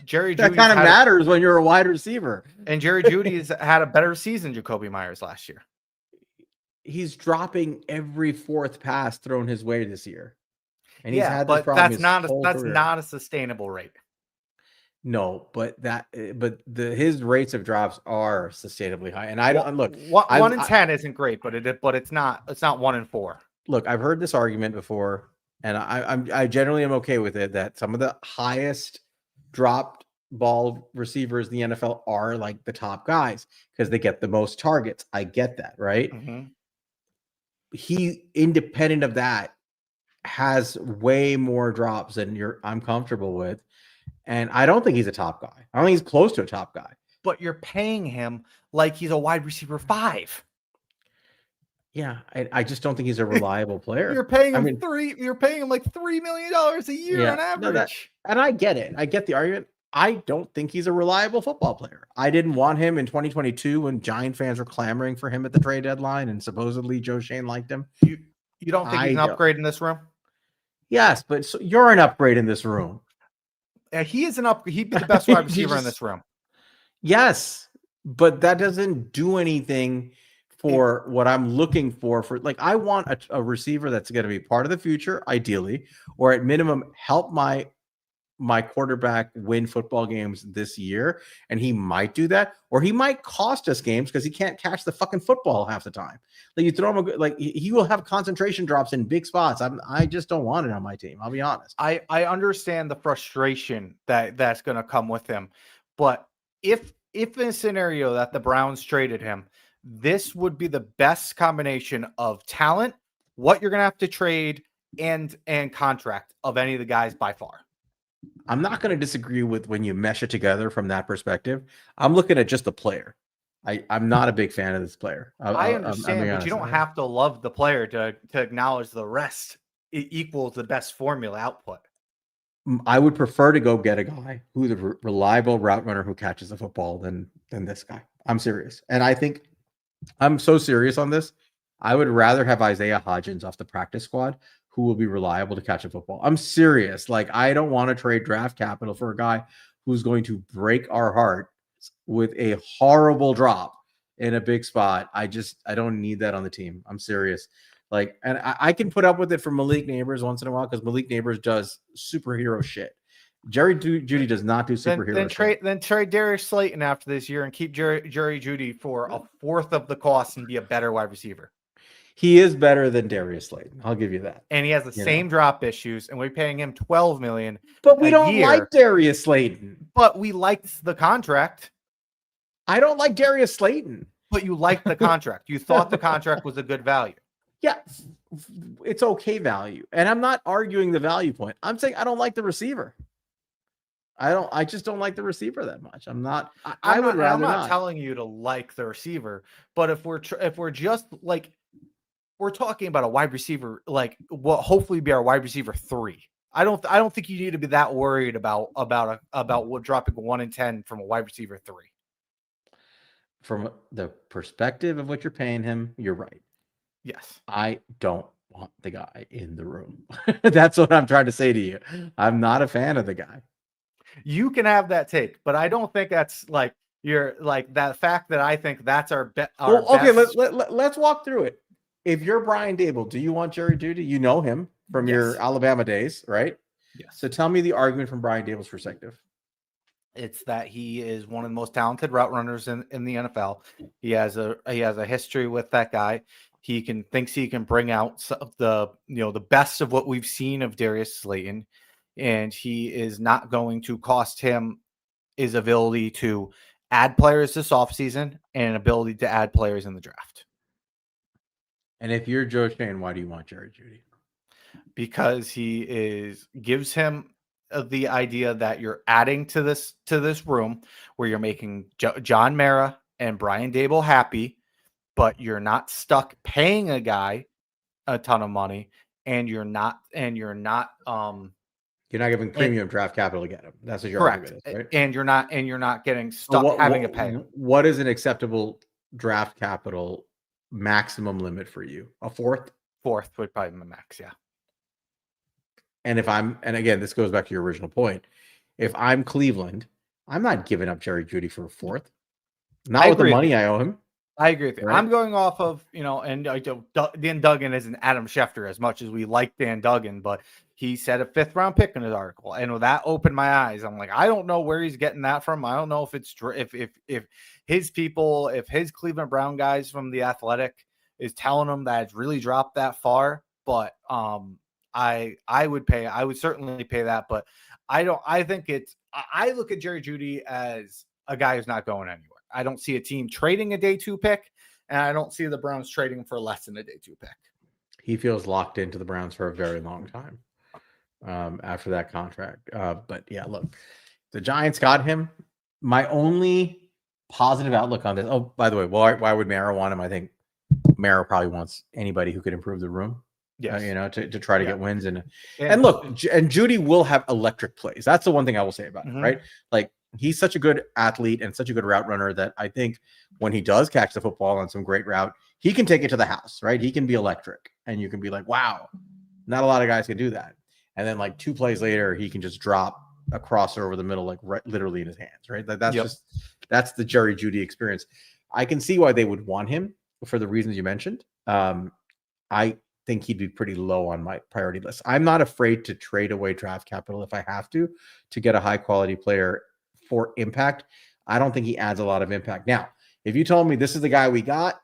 Jerry That Jeudy's kind of had matters when you're a wide receiver. and Jerry Jeudy's had a better season than Jakobi Meyers last year. He's dropping every fourth pass thrown his way this year. And he's had this but problem that's his whole that's career. not a sustainable rate. No, but his rates of drops are sustainably high. And I don't look 1 in 10 isn't great, but it's not 1 in 4. Look, I've heard this argument before, and I generally am okay with it that some of the highest dropped ball receivers in the NFL are like the top guys because they get the most targets. I get that, right? Mm-hmm. He, independent of that, has way more drops than I'm comfortable with. And I don't think he's a top guy. I don't think he's close to a top guy. But you're paying him like he's a wide receiver 5. Yeah, I just don't think he's a reliable player. You're paying him You're paying him like $3 million a year on average. And I get it. I get the argument. I don't think he's a reliable football player. I didn't want him in 2022 when Giant fans were clamoring for him at the trade deadline, and supposedly Joe Shane liked him. You don't think he's an upgrade in this room? Yes, but you're an upgrade in this room. He is an upgrade. He'd be the best wide receiver in this room. Yes, but that doesn't do anything for what I'm looking for like, I want a receiver that's going to be part of the future, ideally, or at minimum help my quarterback win football games this year. And he might do that, or he might cost us games because he can't catch the fucking football half the time. Like, you throw him he will have concentration drops in big spots. I just don't want it on my team. I'll be honest. I understand the frustration that's going to come with him, but if in a scenario that the Browns traded him, this would be the best combination of talent, what you're going to have to trade, and contract of any of the guys by far. I'm not going to disagree with when you mesh it together from that perspective. I'm looking at just the player. I'm not a big fan of this player. I understand, but you don't have to love the player to acknowledge the rest. It equals the best formula output. I would prefer to go get a guy who's a reliable route runner who catches the football than this guy. I'm serious. And I think I'm so serious on this. I would rather have Isaiah Hodgins off the practice squad who will be reliable to catch a football. I'm serious. Like, I don't want to trade draft capital for a guy who's going to break our heart with a horrible drop in a big spot. I don't need that on the team. I'm serious. Like, and I can put up with it for Malik Neighbors once in a while because Malik Neighbors does superhero shit. Jerry Jeudy does not do superhero shit. Then trade Darius Slayton after this year and keep Jerry Jeudy for a fourth of the cost and be a better wide receiver. He is better than Darius Slayton. I'll give you that. And he has the same drop issues, and we're paying him $12 million. But we don't like Darius Slayton. But we liked the contract. I don't like Darius Slayton. But you liked the contract. You thought the contract was a good value. Yeah, it's okay value. And I'm not arguing the value point. I'm saying I don't like the receiver. I just don't like the receiver that much. I'm not telling you to like the receiver, but if we're just like, we're talking about a wide receiver, like what hopefully be our wide receiver 3. I don't think you need to be that worried about what dropping 1 in 10 from a wide receiver 3. From the perspective of what you're paying him, you're right. Yes. I don't want the guy in the room. That's what I'm trying to say to you. I'm not a fan of the guy. You can have that take, but I don't think that's like you're like that fact that I think that's our bet. Okay, let's walk through it. If you're Brian Dable, do you want Jerry Jeudy? You know him from your Alabama days, right? Yes. So tell me the argument from Brian Dable's perspective. It's that he is one of the most talented route runners in the NFL. He has a history with that guy. He thinks he can bring out the best of what we've seen of Darius Slayton, and he is not going to cost him his ability to add players this offseason and an ability to add players in the draft. And if you're Joe Shane, why do you want Jerry Jeudy? Because he gives him the idea that you're adding to this room where you're making John Mara and Brian Dable happy, but you're not stuck paying a guy a ton of money, and you're not you're not giving premium draft capital to get him. That's what you're correct. Arguing is, right? And you're not getting stuck having to pay him. What is an acceptable draft capital maximum limit for you? A fourth? Fourth would probably be the max, yeah. And again, this goes back to your original point. if I'm Cleveland, I'm not giving up Jerry Jeudy for a fourth. Not I with the agree with money you. I owe him. I agree with you. Right? I'm going off of, and Dan Duggan isn't Adam Schefter as much as we like Dan Duggan, but he said a 5th-round pick in his article, and that opened my eyes. I'm like, I don't know where he's getting that from. I don't know if it's if his people, if his Cleveland Brown guys from The Athletic is telling him that it's really dropped that far. But I would certainly pay that, but I don't. I think I look at Jerry Jeudy as a guy who's not going anywhere. I don't see a team trading a day 2 pick, and I don't see the Browns trading for less than a day 2 pick. He feels locked into the Browns for a very long time after that contract. But yeah, look, the Giants got him. My only positive outlook on this. Oh, by the way, why would Mara want him? I think Mara probably wants anybody who could improve the room. Yes. To try to get wins and look, and Jeudy will have electric plays. That's the one thing I will say about him, right? Like, he's such a good athlete and such a good route runner that I think when he does catch the football on some great route, he can take it to the house, right? He can be electric, and you can be like, wow, not a lot of guys can do that. And then like 2 plays later, he can just drop a crosser over the middle, like literally in his hands, right? That's the Jerry Jeudy experience. I can see why they would want him for the reasons you mentioned. I think he'd be pretty low on my priority list. I'm not afraid to trade away draft capital if I have to get a high quality player for impact. I don't think he adds a lot of impact. Now, if you told me this is the guy we got,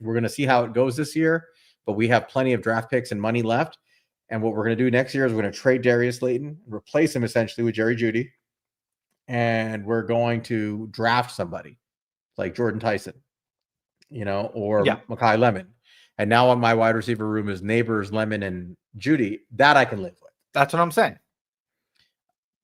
we're going to see how it goes this year, but we have plenty of draft picks and money left. And what we're going to do next year is we're going to trade Darius Slayton, replace him essentially with Jerry Jeudy. And we're going to draft somebody like Jordan Tyson, or Mekhi Lemon. And now on my wide receiver room is Neighbors, Lemon, and Jeudy. That I can live with. That's what I'm saying.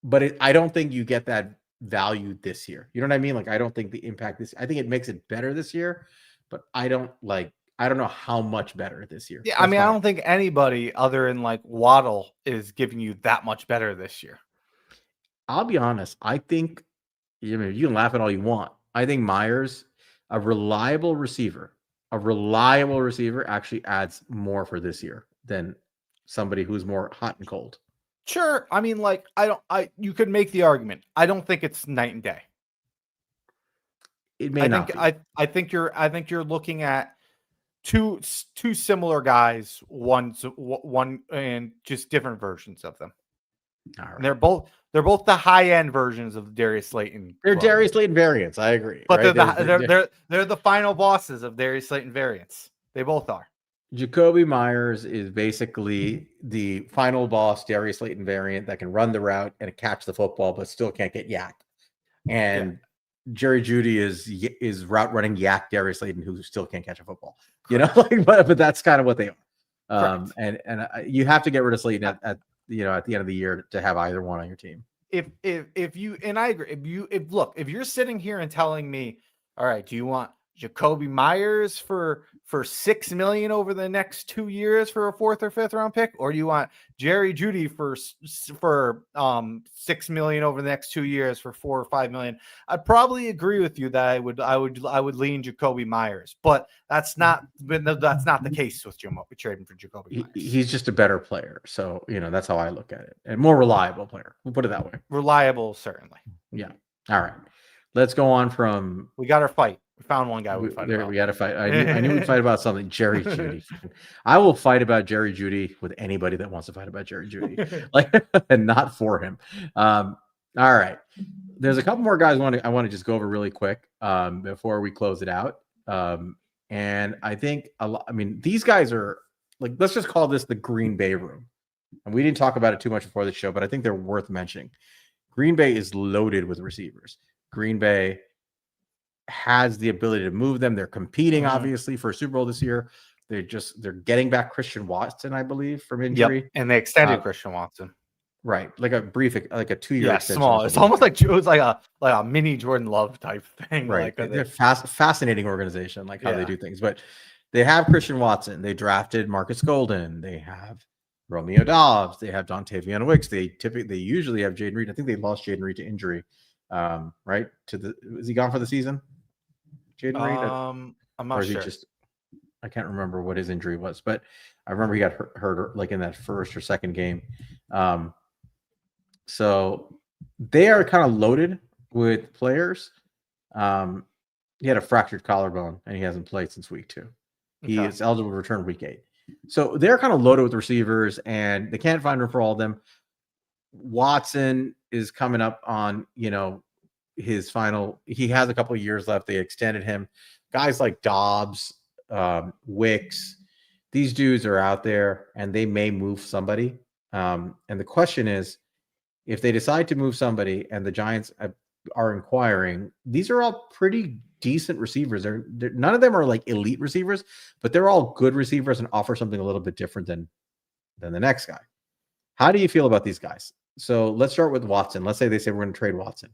But I don't think you get that value this year. You know what I mean? Like, I don't think the impact I think it makes it better this year, but I don't know how much better this year. Yeah, I don't think anybody other than like Waddle is giving you that much better this year. I'll be honest. I think, you can laugh at all you want. I think Meyers, a reliable receiver actually adds more for this year than somebody who's more hot and cold. Sure. You could make the argument. I don't think it's night and day. It may not be. I think you're looking at two similar guys, one and just different versions of them. All right. And they're both the high end versions of Darius Slayton. They're Darius Slayton variants. I agree. But right? they're the final bosses of Darius Slayton variants. They both are. Jakobi Meyers is basically the final boss Darius Slayton variant that can run the route and catch the football, but still can't get yacked. And Jerry Jeudy is route running yak Darius Slayton, who still can't catch a football. But that's kind of what they are. And you have to get rid of Slayton at the end of the year to have either one on your team. If you, and I agree, if you're sitting here and telling me, all right, do you want Jakobi Meyers for $6 million over the next 2 years for a 4th or 5th round pick, or do you want Jerry Jeudy for $6 million over the next 2 years for $4 or $5 million? I'd probably agree with you that I would lean Jakobi Meyers, but that's not the case with trading for Jakobi Meyers. He's just a better player, so that's how I look at it, and more reliable player. We'll put it that way. Reliable, certainly. Yeah. All right. Let's go on from. We got our fight. We found one guy we fight about. We got to fight. I knew we'd fight about something. Jerry Jeudy. I will fight about Jerry Jeudy with anybody that wants to fight about Jerry Jeudy, and not for him. All right. There's a couple more guys I want to just go over really quick before we close it out. And I think these guys are let's just call this the Green Bay room. And we didn't talk about it too much before the show, but I think they're worth mentioning. Green Bay is loaded with receivers. Green Bay has the ability to move them. They're competing, obviously, for a Super Bowl this year. They're getting back Christian Watson, I believe, from injury. Yep. And they extended Christian Watson. Right. Like a 2-year extension. Small. It's almost like a mini Jordan Love type thing. Right. They're fascinating organization, how they do things. But they have Christian Watson. They drafted Marcus Golden. They have Romeo Doubs. They have Dontayvion Wicks. They usually have Jayden Reed. I think they lost Jayden Reed to injury. Right? Is he gone for the season? Jayden Reed? I'm not sure. I can't remember what his injury was, but I remember he got hurt in that first or second game. So they are kind of loaded with players. He had a fractured collarbone and he hasn't played since week 2. He Okay. is eligible to return week 8. So they're kind of loaded with receivers and they can't find room for all of them. Watson is coming up on, his final. He has a couple of years left. They extended him. Guys like Doubs, Wicks, these dudes are out there and they may move somebody. And the question is, if they decide to move somebody and the Giants are inquiring, these are all pretty decent receivers. None of them are like elite receivers, but they're all good receivers and offer something a little bit different than the next guy. How do you feel about these guys? So let's start with Watson. Let's say they say we're going to trade Watson.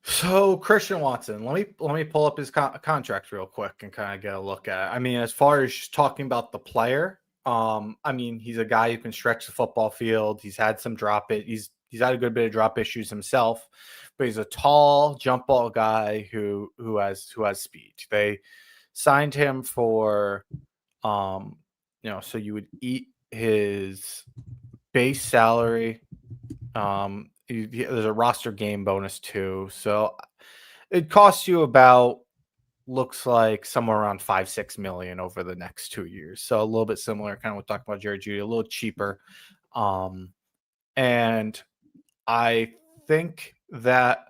So Christian Watson, let me pull up his contract real quick and kind of get a look at it. I mean, as far as just talking about the player, I mean, he's a guy who can stretch the football field. He's had some he's had a good bit of drop issues himself, but he's a tall jump ball guy who has speed. They signed him for, so you would eat his base salary. There's a roster game bonus too, so it costs you about, looks like somewhere around 5-6 million over the next 2 years. So a little bit similar, kind of what we're talking about Jerry Jeudy, a little cheaper. And I think that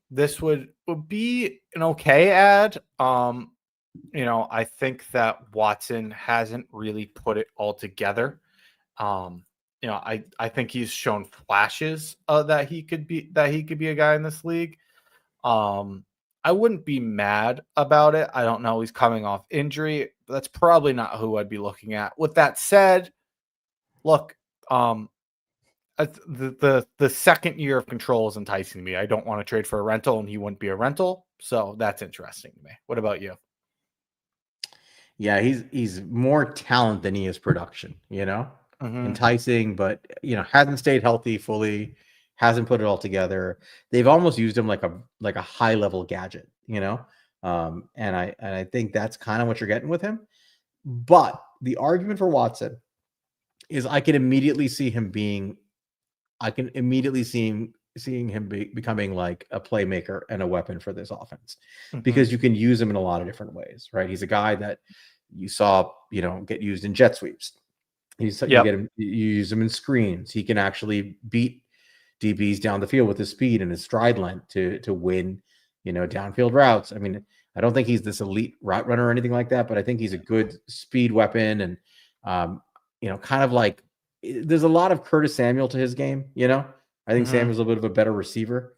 this would be an okay ad. I think that Watson hasn't really put it all together. I think he's shown flashes that he could be a guy in this league. I wouldn't be mad about it. I don't know. He's coming off injury. That's probably not who I'd be looking at. With that said, look, the second year of control is enticing me. I don't want to trade for a rental, and he wouldn't be a rental. So that's interesting to me. What about you? Yeah, he's more talent than he is production, enticing, but hasn't stayed healthy fully, hasn't put it all together. They've almost used him like a high level gadget, and I think that's kind of what you're getting with him. But the argument for Watson is I can immediately see him seeing him becoming like a playmaker and a weapon for this offense, because you can use him in a lot of different ways, right? He's a guy that you saw, get used in jet sweeps. You use him in screens. He can actually beat DBs down the field with his speed and his stride length to win, downfield routes. I mean, I don't think he's this elite route runner or anything like that, but I think he's a good speed weapon. And, kind of like, there's a lot of Curtis Samuel to his game, I think Samuel's a little bit of a better receiver.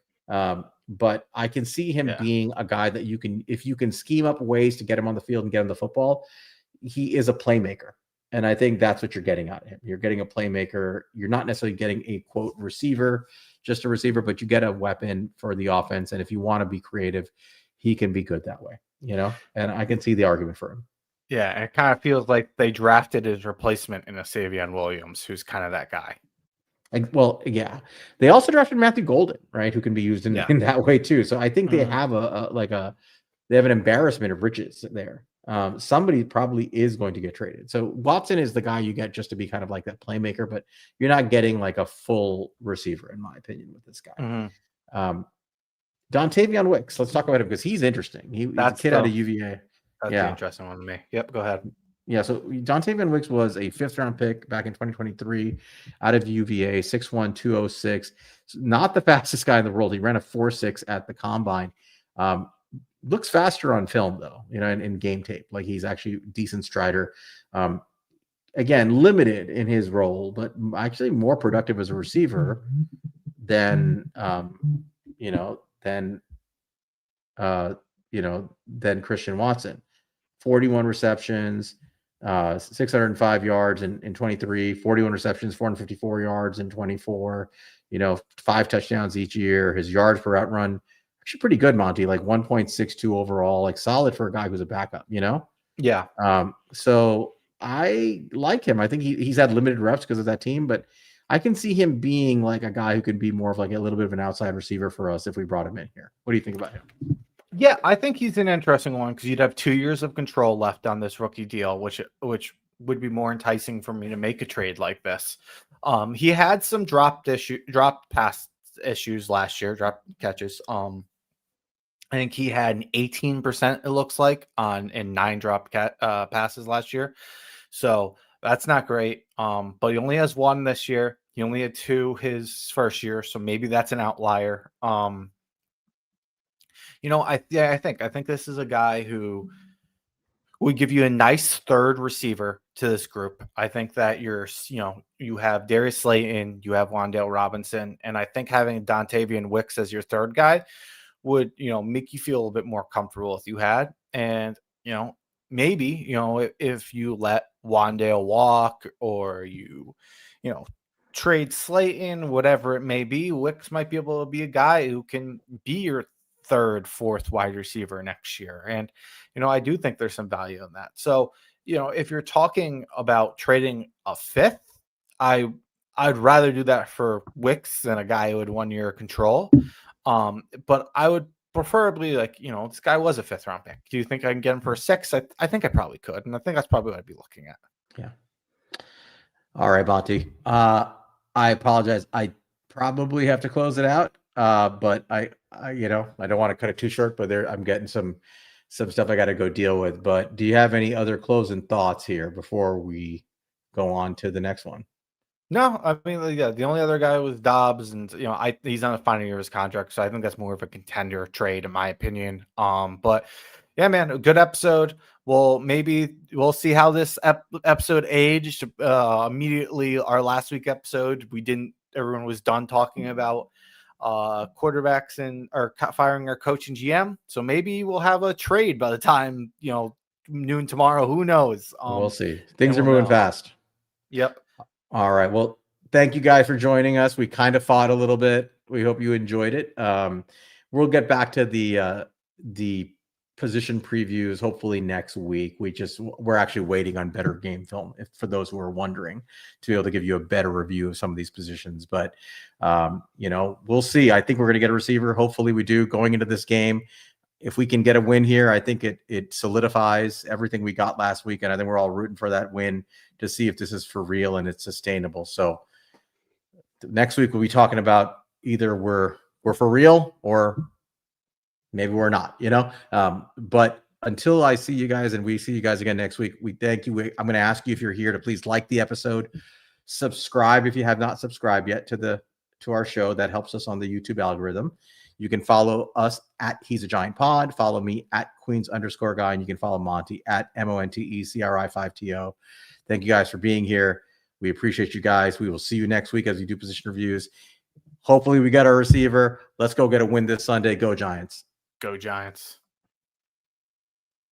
But I can see him being a guy that if you can scheme up ways to get him on the field and get him the football, he is a playmaker. And I think that's what you're getting out of him. You're getting a playmaker. You're not necessarily getting a quote receiver, just a receiver, but you get a weapon for the offense. And if you want to be creative, he can be good that way, and I can see the argument for him. Yeah. And it kind of feels like they drafted his replacement in a Savion Williams, who's kind of that guy. They also drafted Matthew Golden, right? Who can be used in that way too. So I think they have they have an embarrassment of riches there. Somebody probably is going to get traded. So Watson is the guy you get just to be kind of like that playmaker, but you're not getting like a full receiver, in my opinion, with this guy. Dontayvion Wicks. Let's talk about him because he's interesting. He's a kid out of UVA. That's the interesting one to me. Yep, go ahead. Yeah, so Dontayvion Wicks was a 5th-round pick back in 2023 out of UVA, 6'1", 206. Not the fastest guy in the world. He ran a 4.6 at the combine. Looks faster on film, though, in game tape. Like, he's actually a decent strider. Again, limited in his role, but actually more productive as a receiver than Christian Watson. 41 receptions, 605 yards in 23, 41 receptions, 454 yards in 24, 5 touchdowns each year. His yards per route run, actually pretty good, Monty, like 1.62 overall, like solid for a guy who's a backup, Yeah. So I like him. I think he's had limited reps because of that team, but I can see him being like a guy who could be more of like a little bit of an outside receiver for us if we brought him in here. What do you think about him? Yeah, I think he's an interesting one because you'd have 2 years of control left on this rookie deal, which would be more enticing for me to make a trade like this. He had some drop pass issues last year, drop catches. I think he had an 18%, it looks like, in 9 drop passes last year. So that's not great. But he only has 1 this year. He only had 2 his first year, so maybe that's an outlier. I think this is a guy who would give you a nice third receiver to this group. I think that you have Darius Slayton, you have Wan'Dale Robinson, and I think having Dontayvion Wicks as your third guy would, make you feel a little bit more comfortable if you had. And, maybe, if you let Wan'Dale walk or trade Slayton, whatever it may be, Wicks might be able to be a guy who can be your third, fourth wide receiver next year. And, I do think there's some value in that. So, if you're talking about trading a fifth, I'd rather do that for Wicks than a guy who had 1 year control. But I would preferably, this guy was a 5th round pick. Do you think I can get him for a 6? I think I probably could. And I think that's probably what I'd be looking at. Yeah. All right, Monty. I apologize. I probably have to close it out. But I don't want to cut it too short, but I'm getting some stuff I got to go deal with. But do you have any other closing thoughts here before we go on to the next one? No, I mean, yeah, the only other guy was Doubs, and he's on the final year of his contract, so I think that's more of a contender trade in my opinion. But yeah, man, a good episode. Well, maybe we'll see how this episode aged. Immediately, our last week episode, everyone was done talking about quarterbacks and firing our coach and GM. So maybe we'll have a trade by the time noon tomorrow. Who knows? We'll see. Things are moving fast. Yep. All right. Well, thank you guys for joining us. We kind of fought a little bit. We hope you enjoyed it. We'll get back to the position previews hopefully next week. We're actually waiting on better game film, for those who are wondering, to be able to give you a better review of some of these positions. But we'll see. I think we're going to get a receiver. Hopefully we do, going into this game. If we can get a win here, I think it solidifies everything we got last week, and I think we're all rooting for that win to see if this is for real and it's sustainable. So next week we'll be talking about either we're for real or maybe we're not, but until I see you guys and we see you guys again next week, we thank you. I'm going to ask you, if you're here, to please like the episode, subscribe if you have not subscribed yet to our show. That helps us on the YouTube algorithm. You can follow us at He's a Giant Pod. Follow me at Queens_guy, and you can follow Monty at MONTECRI5TO. Thank you guys for being here. We appreciate you guys. We will see you next week as we do position reviews. Hopefully we get our receiver. Let's go get a win this Sunday. Go Giants. Go Giants.